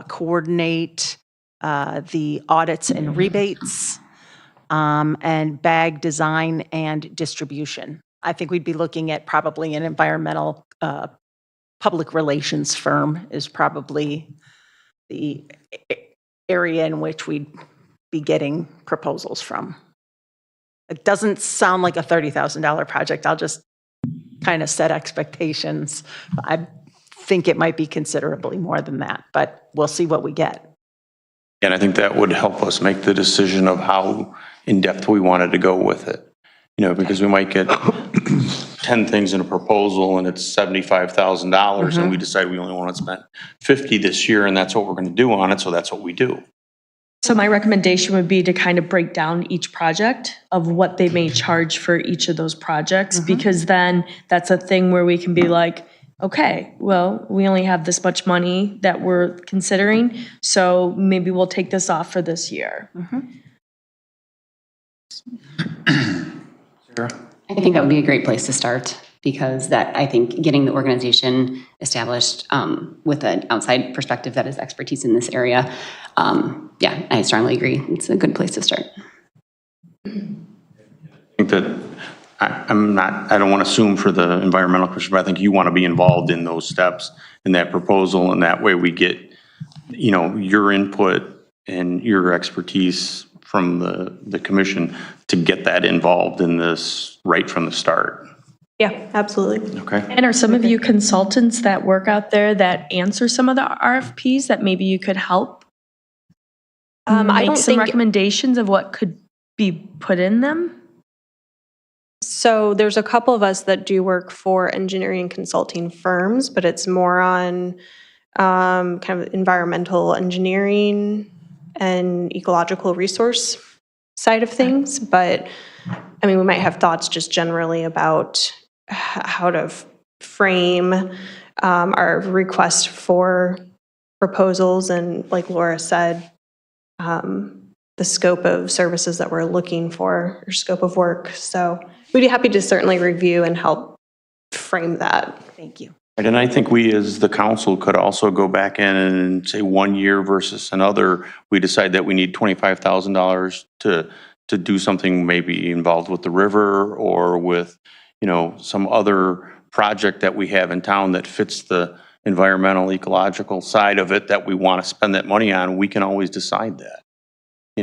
coordinate the audits and rebates, and bag design and distribution. I think we'd be looking at probably an environmental public relations firm is probably the area in which we'd be getting proposals from. It doesn't sound like a $30,000 project. I'll just kind of set expectations. I think it might be considerably more than that, but we'll see what we get. And I think that would help us make the decision of how in-depth we wanted to go with it. Because we might get 10 things in a proposal and it's $75,000 and we decide we only want to spend 50 this year and that's what we're going to do on it, so that's what we do. So my recommendation would be to kind of break down each project of what they may charge for each of those projects, because then that's a thing where we can be like, okay, well, we only have this much money that we're considering, so maybe we'll take this off for this year. Sarah? I think that would be a great place to start, because I think getting the organization established with an outside perspective that is expertise in this area, I strongly agree. It's a good place to start. I think that I don't want to assume for the environmental question, but I think you want to be involved in those steps in that proposal, and that way we get, your input and your expertise from the commission to get that involved in this right from the start. Yeah, absolutely. Okay. And are some of you consultants that work out there that answer some of the RFPs that maybe you could help I make don't some think, recommendations of what could be put in them? so there's a couple of us that do work for engineering and consulting firms, but it's more on kind of environmental engineering and ecological resource side of things. But I mean, we might have thoughts just generally about how to frame our request for proposals and, like Laura said, the scope of services that we're looking for or scope of work. So we'd be happy to certainly review and help frame that. Thank you. And I think we, as the council, could also go back in and say 1 year versus another. We decide that we need $25,000 to do something maybe involved with the river or with, some other project that we have in town that fits the environmental, ecological side of it that we want to spend that money on. We can always decide that,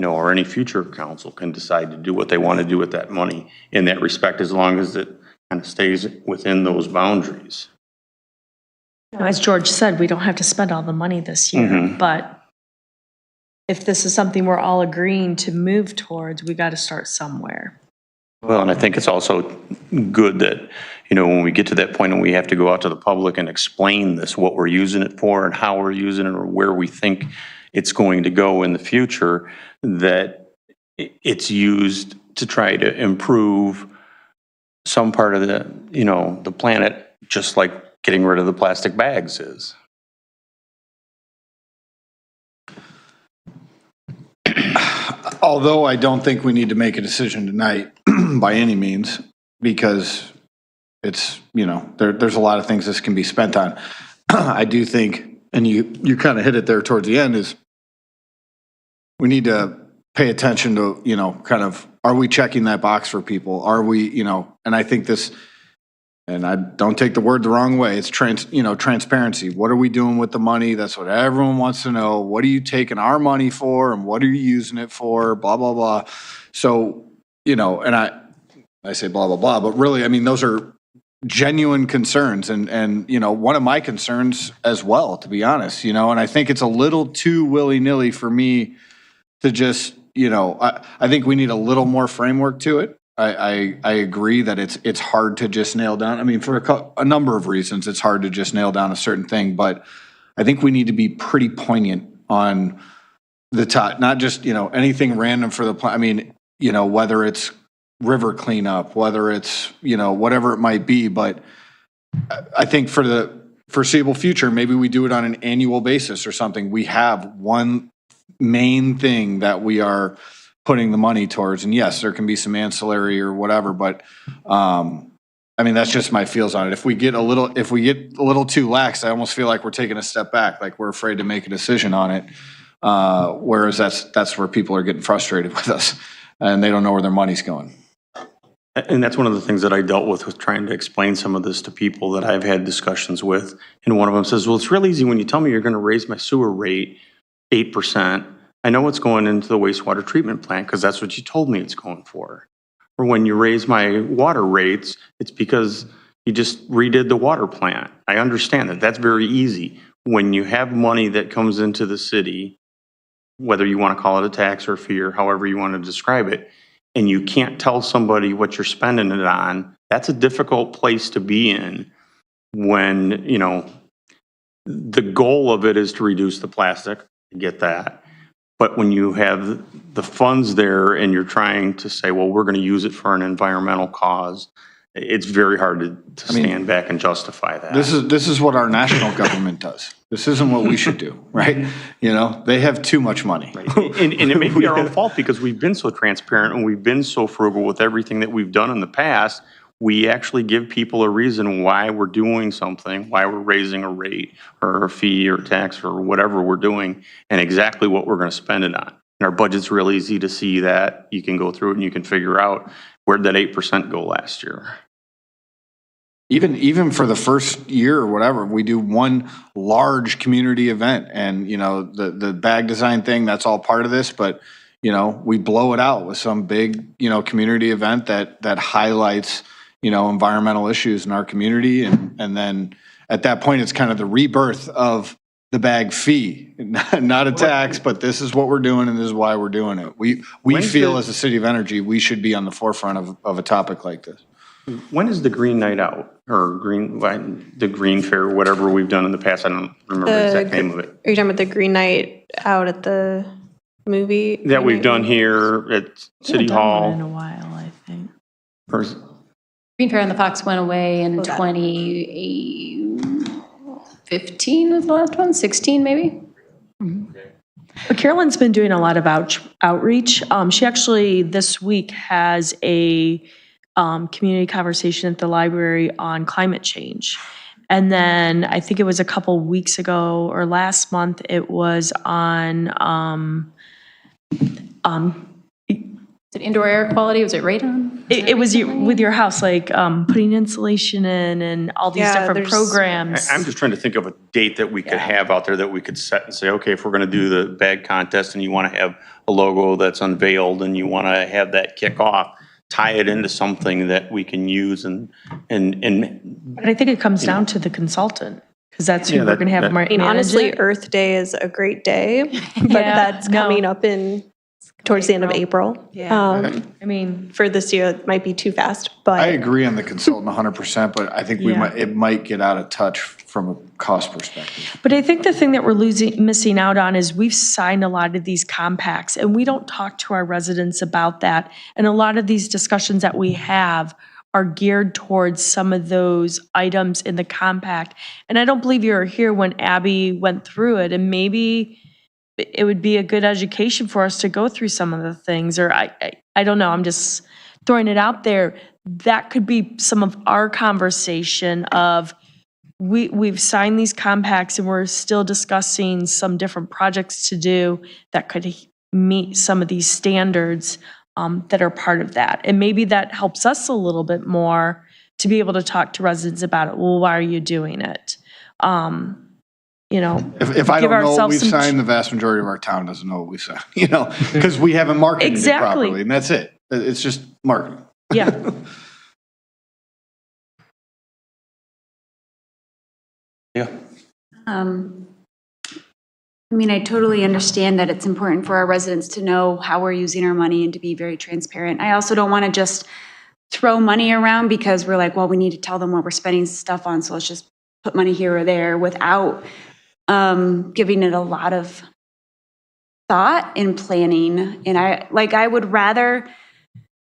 or any future council can decide to do what they want to do with that money in that respect, as long as it kind of stays within those boundaries. As George said, we don't have to spend all the money this year, but if this is something we're all agreeing to move towards, we got to start somewhere. Well, and I think it's also good that, when we get to that point and we have to go out to the public and explain this, what we're using it for and how we're using it or where we think it's going to go in the future, that it's used to try to improve some part of the planet, just like getting rid of the plastic bags is. Although I don't think we need to make a decision tonight by any means, because it's, there's a lot of things this can be spent on. I do think, and you kind of hit it there towards the end, is we need to pay attention to, kind of, are we checking that box for people? Are we, and I think this, and I don't take the word the wrong way, it's transparency. What are we doing with the money? That's what everyone wants to know. What are you taking our money for and what are you using it for? Blah, blah, blah. So, and I say blah, blah, blah, but really, I mean, those are genuine concerns and one of my concerns as well, to be honest, and I think it's a little too willy-nilly for me to just, I think we need a little more framework to it. I agree that it's hard to just nail down. I mean, for a number of reasons, it's hard to just nail down a certain thing, but I think we need to be pretty poignant on the top, not just, anything random for the plan. I mean, whether it's river cleanup, whether it's, whatever it might be, but I think for the foreseeable future, maybe we do it on an annual basis or something. We have one main thing that we are putting the money towards. And yes, there can be some ancillary or whatever, but I mean, that's just my feels on it. If we get a little too lax, I almost feel like we're taking a step back, like we're afraid to make a decision on it. Whereas that's where people are getting frustrated with us and they don't know where their money's going. And that's one of the things that I dealt with trying to explain some of this to people that I've had discussions with. And one of them says, well, it's real easy when you tell me you're going to raise my sewer rate 8%. I know what's going into the wastewater treatment plant because that's what you told me it's going for. Or when you raise my water rates, it's because you just redid the water plant. I understand that. That's very easy. When you have money that comes into the city, whether you want to call it a tax or a fee or however you want to describe it, and you can't tell somebody what you're spending it on, that's a difficult place to be in when, the goal of it is to reduce the plastic. I get that. But when you have the funds there and you're trying to say, well, we're going to use it for an environmental cause, it's very hard to stand back and justify that. This is what our national government does. This isn't what we should do, right? They have too much money. Right. And it may be our own fault because we've been so transparent and we've been so frugal with everything that we've done in the past. We actually give people a reason why we're doing something, why we're raising a rate or a fee or tax or whatever we're doing, and exactly what we're going to spend it on. And our budget's real easy to see that. You can go through it and you can figure out where'd that 8% go last year. Even for the first year or whatever, we do one large community event and, the bag design thing, that's all part of this, but, we blow it out with some big, community event that highlights, environmental issues in our community. And then at that point, it's kind of the rebirth of the bag fee, not a tax, but this is what we're doing and this is why we're doing it. We feel as a city of Energy, we should be on the forefront of a topic like this. When is the Green Night Out or the Green Fair, whatever we've done in the past? I don't remember the exact name of it. Are you talking about the Green Night Out at the movie? That we've done here at City Hall. In a while, I think. Green Fair on the Fox went away in 2015 was the last one, 16 maybe? But Carolyn's been doing a lot of outreach. She actually this week has a community conversation at the library on climate change. And then I think it was a couple weeks ago or last month, it was on Is it indoor air quality? Was it radon? It was with your house, like putting insulation in and all these different programs. I'm just trying to think of a date that we could have out there that we could set and say, okay, if we're going to do the bag contest and you want to have a logo that's unveiled and you want to have that kick off, tie it into something that we can use and But I think it comes down to the consultant, because that's who we're going to have manage honestly, it. Earth Day is a great day, but that's coming up towards the end of April. I mean, for this year, it might be too fast, but I agree on the consultant 100%, but I think it might get out of touch from a cost perspective. But I think the thing that we're missing out on is we've signed a lot of these compacts and we don't talk to our residents about that. And a lot of these discussions that we have are geared towards some of those items in the compact. And I don't believe you were here when Abby went through it, and maybe it would be a good education for us to go through some of the things, or I don't know, I'm just throwing it out there. That could be some of our conversation of we've signed these compacts and we're still discussing some different projects to do that could meet some of these standards that are part of that. And maybe that helps us a little bit more to be able to talk to residents about it. Well, why are you doing it? If I don't know what we've signed, the vast majority of our town doesn't know what we signed, because we haven't marketed it properly, and that's it. It's just marketing. Yeah. Yeah. I mean, I totally understand that it's important for our residents to know how we're using our money and to be very transparent. I also don't want to just throw money around because we're like, well, we need to tell them what we're spending stuff on, so let's just put money here or there without giving it a lot of thought and planning. And I would rather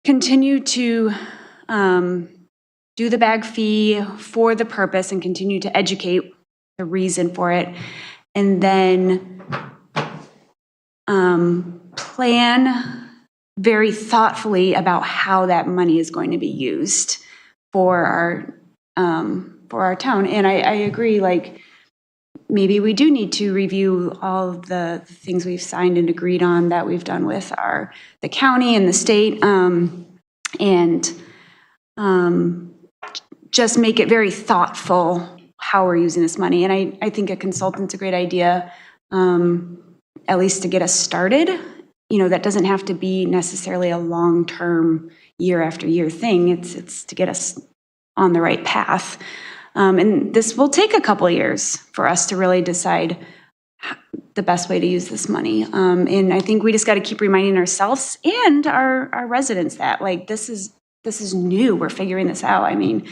continue to do the bag fee for the purpose and continue to educate the reason for it, and then plan very thoughtfully about how that money is going to be used for our town. And I agree, like, maybe we do need to review all of the things we've signed and agreed on that we've done with the county and the state, and just make it very thoughtful how we're using this money. And I think a consultant's a great idea, at least to get us started. That doesn't have to be necessarily a long-term, year after year thing. It's to get us on the right path. And this will take a couple of years for us to really decide the best way to use this money. And I think we just got to keep reminding ourselves and our residents that, like, this is new. We're figuring this out. I mean,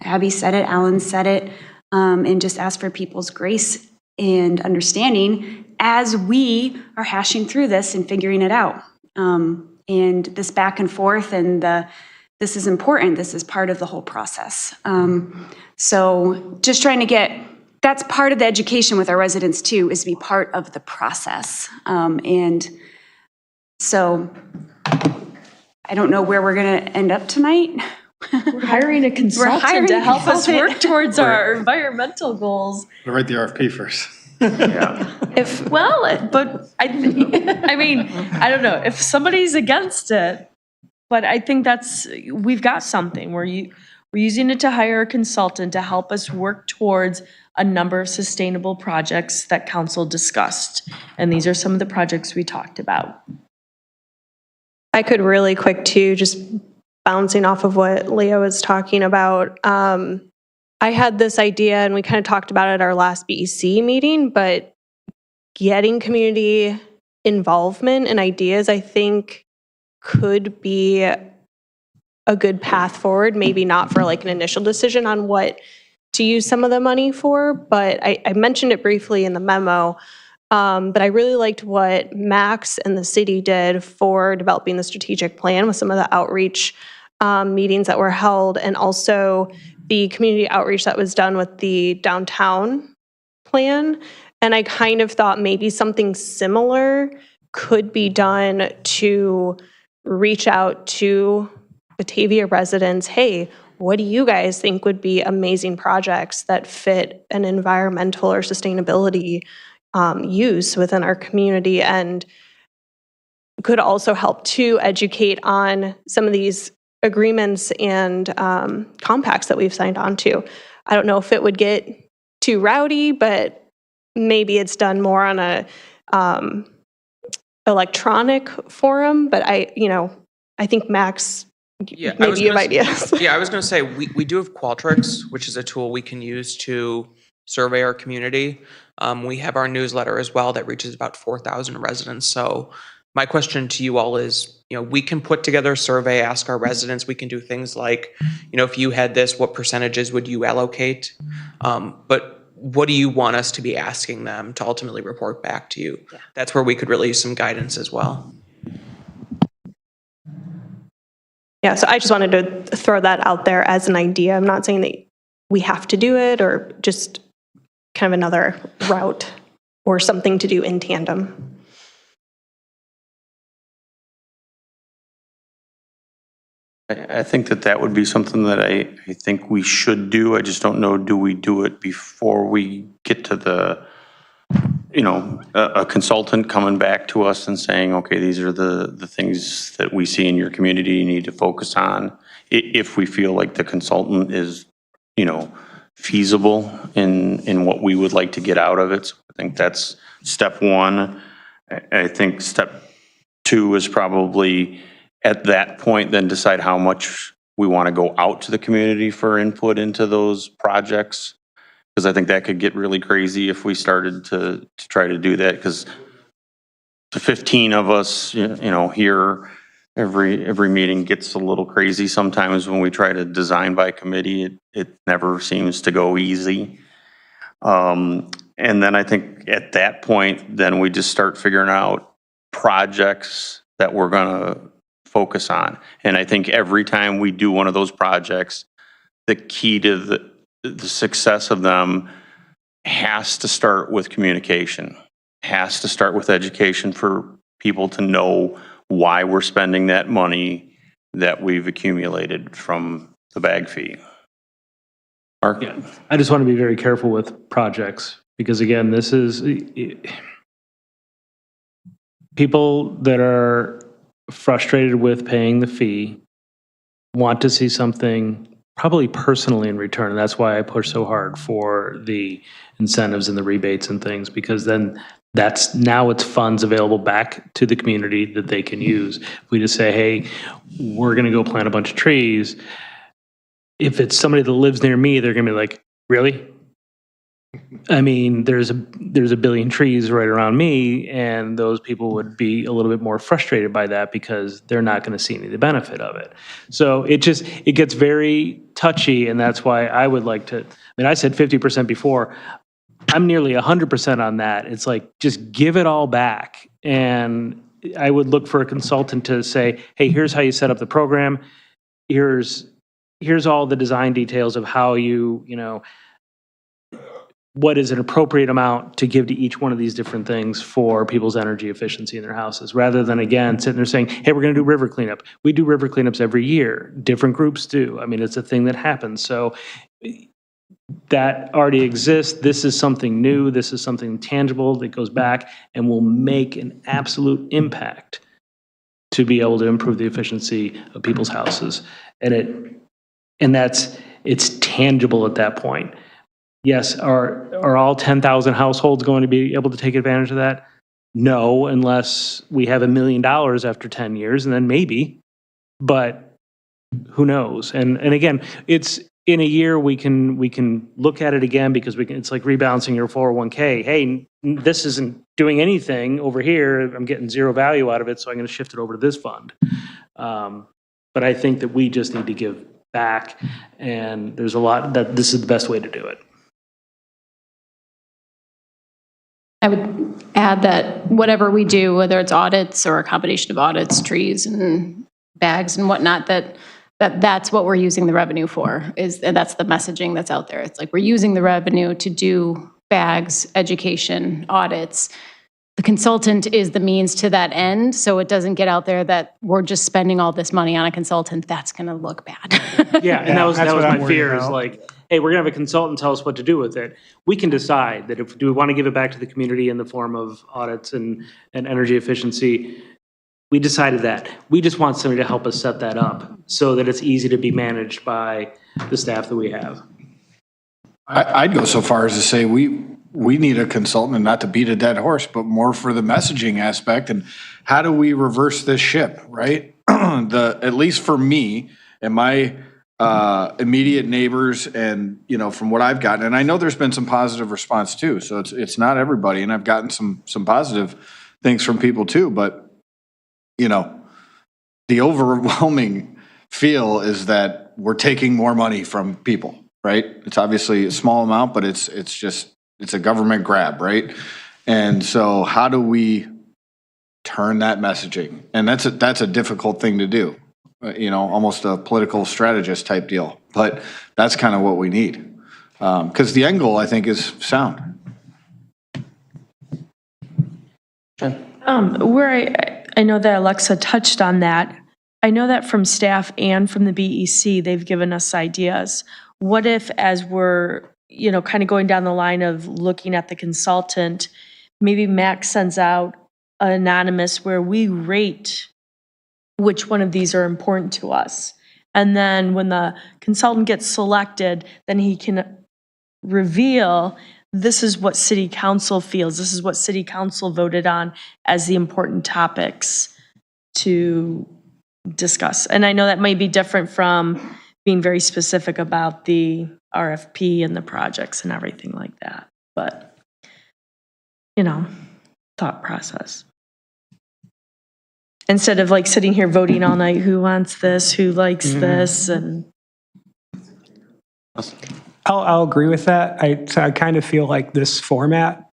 Abby said it, Alan said it, and just ask for people's grace and understanding as we are hashing through this and figuring it out. And this back and forth and this is important. This is part of the whole process. So just trying to that's part of the education with our residents too, is to be part of the process. And so I don't know where we're going to end up tonight. We're hiring a consultant to help us work towards our environmental goals. We'll write the RFP first. But I mean, I don't know if somebody's against it, but I think we've got something. We're using it to hire a consultant to help us work towards a number of sustainable projects that council discussed. And these are some of the projects we talked about. I could really quick too, just bouncing off of what Leo was talking about, I had this idea, and we kind of talked about it at our last BEC meeting, but getting community involvement and ideas, I think, could be a good path forward. Maybe not for like an initial decision on what to use some of the money for, but I mentioned it briefly in the memo. But I really liked what Max and the city did for developing the strategic plan with some of the outreach meetings that were held, and also the community outreach that was done with the downtown plan. And I kind of thought maybe something similar could be done to reach out to Batavia residents. Hey, what do you guys think would be amazing projects that fit an environmental or sustainability use within our community, and could also help to educate on some of these agreements and compacts that we've signed on to. I don't know if it would get too rowdy, but maybe it's done more on a electronic forum. But I think Max, maybe you have ideas. Yeah, I was going to say, we do have Qualtrics, which is a tool we can use to survey our community. We have our newsletter as well that reaches about 4,000 residents. So my question to you all is, we can put together a survey, ask our residents. We can do things like, if you had this, what percentages would you allocate? But what do you want us to be asking them to ultimately report back to you? Yeah. That's where we could really use some guidance as well. Yeah, so I just wanted to throw that out there as an idea. I'm not saying that we have to do it, or just kind of another route or something to do in tandem. I think that would be something that I think we should do. I just don't know, do we do it before we get to the, a consultant coming back to us and saying, okay, these are the things that we see in your community you need to focus on. If we feel like the consultant is, feasible in what we would like to get out of it. So I think that's step one. I think step two is probably at that point then decide how much we want to go out to the community for input into those projects. Because I think that could get really crazy if we started to try to do that, because the 15 of us, here, every meeting gets a little crazy sometimes when we try to design by committee. It never seems to go easy. And then I think at that point, then we just start figuring out projects that we're going to focus on. And I think every time we do one of those projects, the key to the success of them has to start with communication, has to start with education for people to know why we're spending that money that we've accumulated from the bag fee. Mark? Yeah, I just want to be very careful with projects, because again, this is people that are frustrated with paying the fee want to see something probably personally in return. And that's why I push so hard for the incentives and the rebates and things, because then now it's funds available back to the community that they can use. If we just say, hey, we're going to go plant a bunch of trees, if it's somebody that lives near me, they're going to be like, really? I mean, there's a billion trees right around me, and those people would be a little bit more frustrated by that because they're not going to see any of the benefit of it. So it gets very touchy, and that's why I would like to, I said 50% before. I'm nearly 100% on that. It's like, just give it all back. And I would look for a consultant to say, hey, here's how you set up the program. Here's all the design details of how what is an appropriate amount to give to each one of these different things for people's energy efficiency in their houses, rather than, again, sitting there saying, hey, we're going to do river cleanup. We do river cleanups every year. Different groups do. It's a thing that happens. So that already exists. This is something new. This is something tangible that goes back and will make an absolute impact to be able to improve the efficiency of people's houses. And it's tangible at that point. Yes, are all 10,000 households going to be able to take advantage of that? No, unless we have $1 million after 10 years, and then maybe. But who knows? And again, it's in a year we can look at it again because it's like rebalancing your 401k. Hey, this isn't doing anything over here. I'm getting zero value out of it, so I'm going to shift it over to this fund. But I think that we just need to give back, and there's a lot that this is the best way to do it. I would add that whatever we do, whether it's audits or a combination of audits, trees and bags and whatnot, that's what we're using the revenue for, and that's the messaging that's out there. It's like we're using the revenue to do bags, education, audits. The consultant is the means to that end, so it doesn't get out there that we're just spending all this money on a consultant. That's going to look bad. Yeah, and that was what my fear is like, hey, we're going to have a consultant tell us what to do with it. We can decide that do we want to give it back to the community in the form of audits and energy efficiency. We decided that. We just want somebody to help us set that up so that it's easy to be managed by the staff that we have. I'd go so far as to say we need a consultant, and not to beat a dead horse, but more for the messaging aspect and how do we reverse this ship, right? At least for me and my immediate neighbors, and from what I've gotten, and I know there's been some positive response too, so it's not everybody, and I've gotten some positive things from people too, but the overwhelming feel is that we're taking more money from people, right? It's obviously a small amount, but it's a government grab, right? And so how do we turn that messaging? And that's a difficult thing to do, almost a political strategist type deal, but that's kind of what we need. Because the end goal, I think, is sound. Where I know that Alexa touched on that. I know that from staff and from the BEC, they've given us ideas. What if, as we're, kind of going down the line of looking at the consultant, maybe Max sends out an anonymous where we rate which one of these are important to us. And then when the consultant gets selected, then he can reveal this is what city council feels, this is what city council voted on as the important topics to discuss. And I know that might be different from being very specific about the RFP and the projects and everything like that. But, thought process. Instead of like sitting here voting all night, who wants this, who likes this, and. I'll agree with that. I kind of feel like this format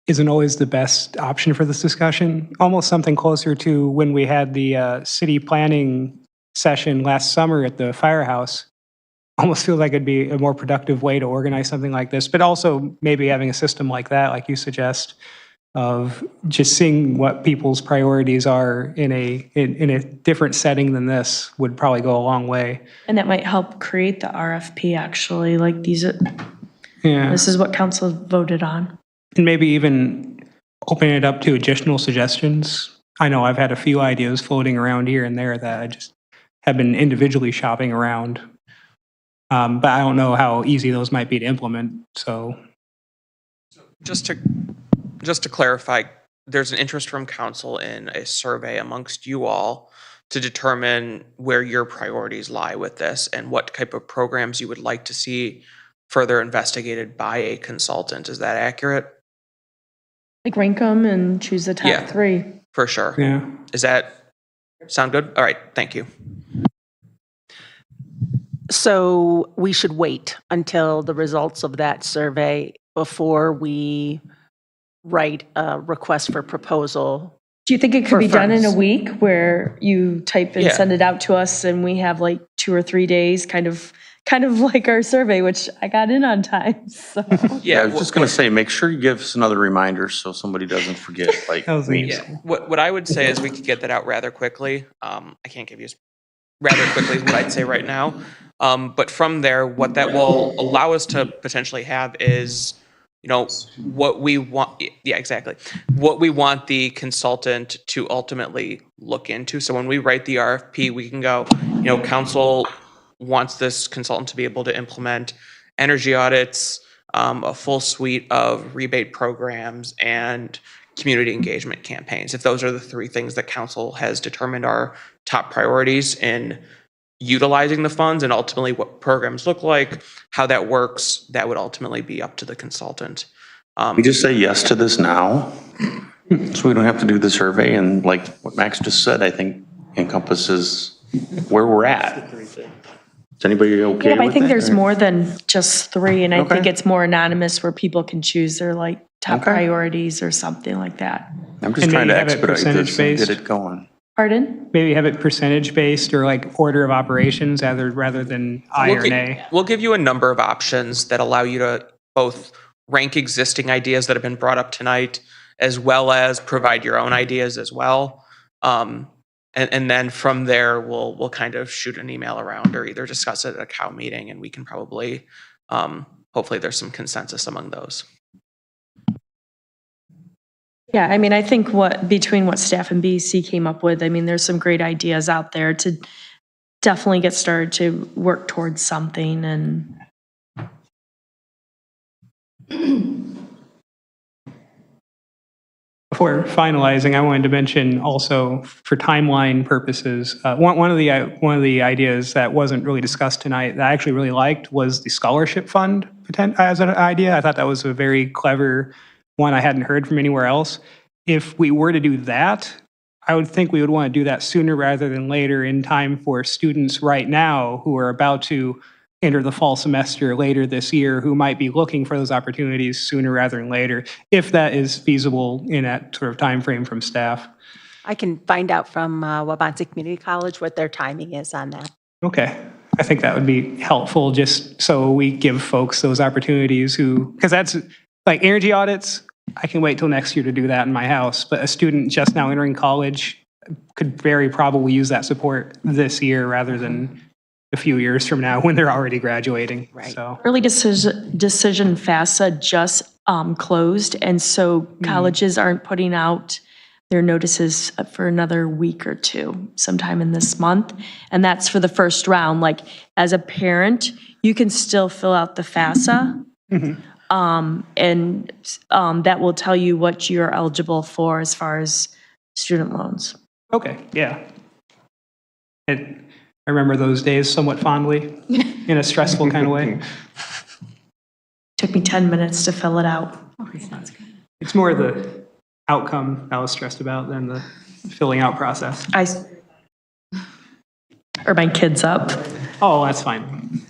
isn't always the best option for this discussion. Almost something closer to when we had the city planning session last summer at the firehouse. Almost feels like it'd be a more productive way to organize something like this, but also maybe having a system like that, like you suggest, of just seeing what people's priorities are in a different setting than this would probably go a long way. And that might help create the RFP, actually, like this is what council voted on. And maybe even open it up to additional suggestions. I know I've had a few ideas floating around here and there that I just have been individually shopping around. But I don't know how easy those might be to implement, so. Just to clarify, there's an interest from council in a survey amongst you all to determine where your priorities lie with this and what type of programs you would like to see further investigated by a consultant. Is that accurate? Like rank them and choose the top 3. For sure. Yeah. Does that sound good? All right, thank you. So we should wait until the results of that survey before we write a request for proposal. Do you think it could be done in a week where you type and send it out to us and we have like 2 or 3 days, kind of like our survey, which I got in on time, so. Yeah, I was just going to say, make sure you give us another reminder so somebody doesn't forget, like me. Yeah. What I would say is we could get that out rather quickly. I can't give you rather quickly is what I'd say right now. But from there, what that will allow us to potentially have is, what we want. Yeah, exactly. What we want the consultant to ultimately look into. So when we write the RFP, we can go, council wants this consultant to be able to implement energy audits, a full suite of rebate programs, and community engagement campaigns. If those are the 3 things that council has determined are top priorities in utilizing the funds and ultimately what programs look like, how that works, that would ultimately be up to the consultant. We just say yes to this now, so we don't have to do the survey, and like what Max just said, I think encompasses where we're at. Is anybody okay Yeah, but I with think that, there's or- more than just 3, and I Okay. think it's more anonymous where people can choose their like top Okay. priorities or something like that. I'm just And trying to maybe have it expedite this and percentage-based. get it going. Pardon? Maybe have it percentage-based or like order of operations rather than I or nay. We'll give you a number of options that allow you to both rank existing ideas that have been brought up tonight, as well as provide your own ideas as well. And then from there, we'll kind of shoot an email around or either discuss it at a COW meeting, and we can probably, hopefully there's some consensus among those. Yeah, I mean, I think between what staff and BC came up with, I mean, there's some great ideas out there to definitely get started to work towards something and. Before finalizing, I wanted to mention also for timeline purposes, one of the ideas that wasn't really discussed tonight that I actually really liked was the scholarship fund as an idea. I thought that was a very clever one I hadn't heard from anywhere else. If we were to do that, I would think we would want to do that sooner rather than later in time for students right now who are about to enter the fall semester later this year who might be looking for those opportunities sooner rather than later, if that is feasible in that sort of time frame from staff. I can find out from Wabansie Community College what their timing is on that. Okay. I think that would be helpful just so we give folks those opportunities because that's like energy audits. I can wait till next year to do that in my house, but a student just now entering college could very probably use that support this year rather than a few years from now when they're already graduating. Right. So. Early decision FAFSA just closed, and so colleges aren't putting out their notices for another week or two, sometime in this month. And that's for the first round. Like, as a parent, you can still fill out the FAFSA, and that will tell you what you're eligible for as far as student loans. Okay, yeah. I remember those days somewhat fondly, in a stressful kind of way. Took me 10 minutes to fill it out. It's more the outcome I was stressed about than the filling out process. Or my kids up. Oh, that's fine.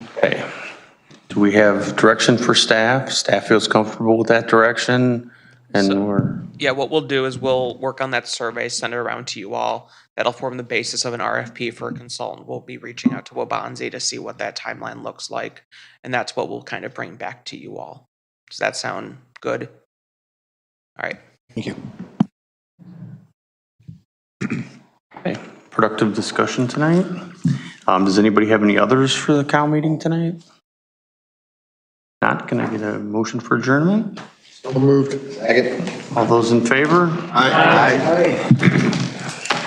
Okay. Do we have direction for staff? Staff feels comfortable with that direction? And Yeah, what we'll do is we'll work on that survey, send it around to you all. That'll form the basis of an RFP for a consultant. We'll be reaching out to Wabansie to see what that timeline looks like. And that's what we'll kind of bring back to you all. Does that sound good? All right. Thank you. Okay, productive discussion tonight. Does anybody have any others for the COW meeting tonight? Not, can I get a motion for adjournment? So moved. Second. All those in favor? Aye.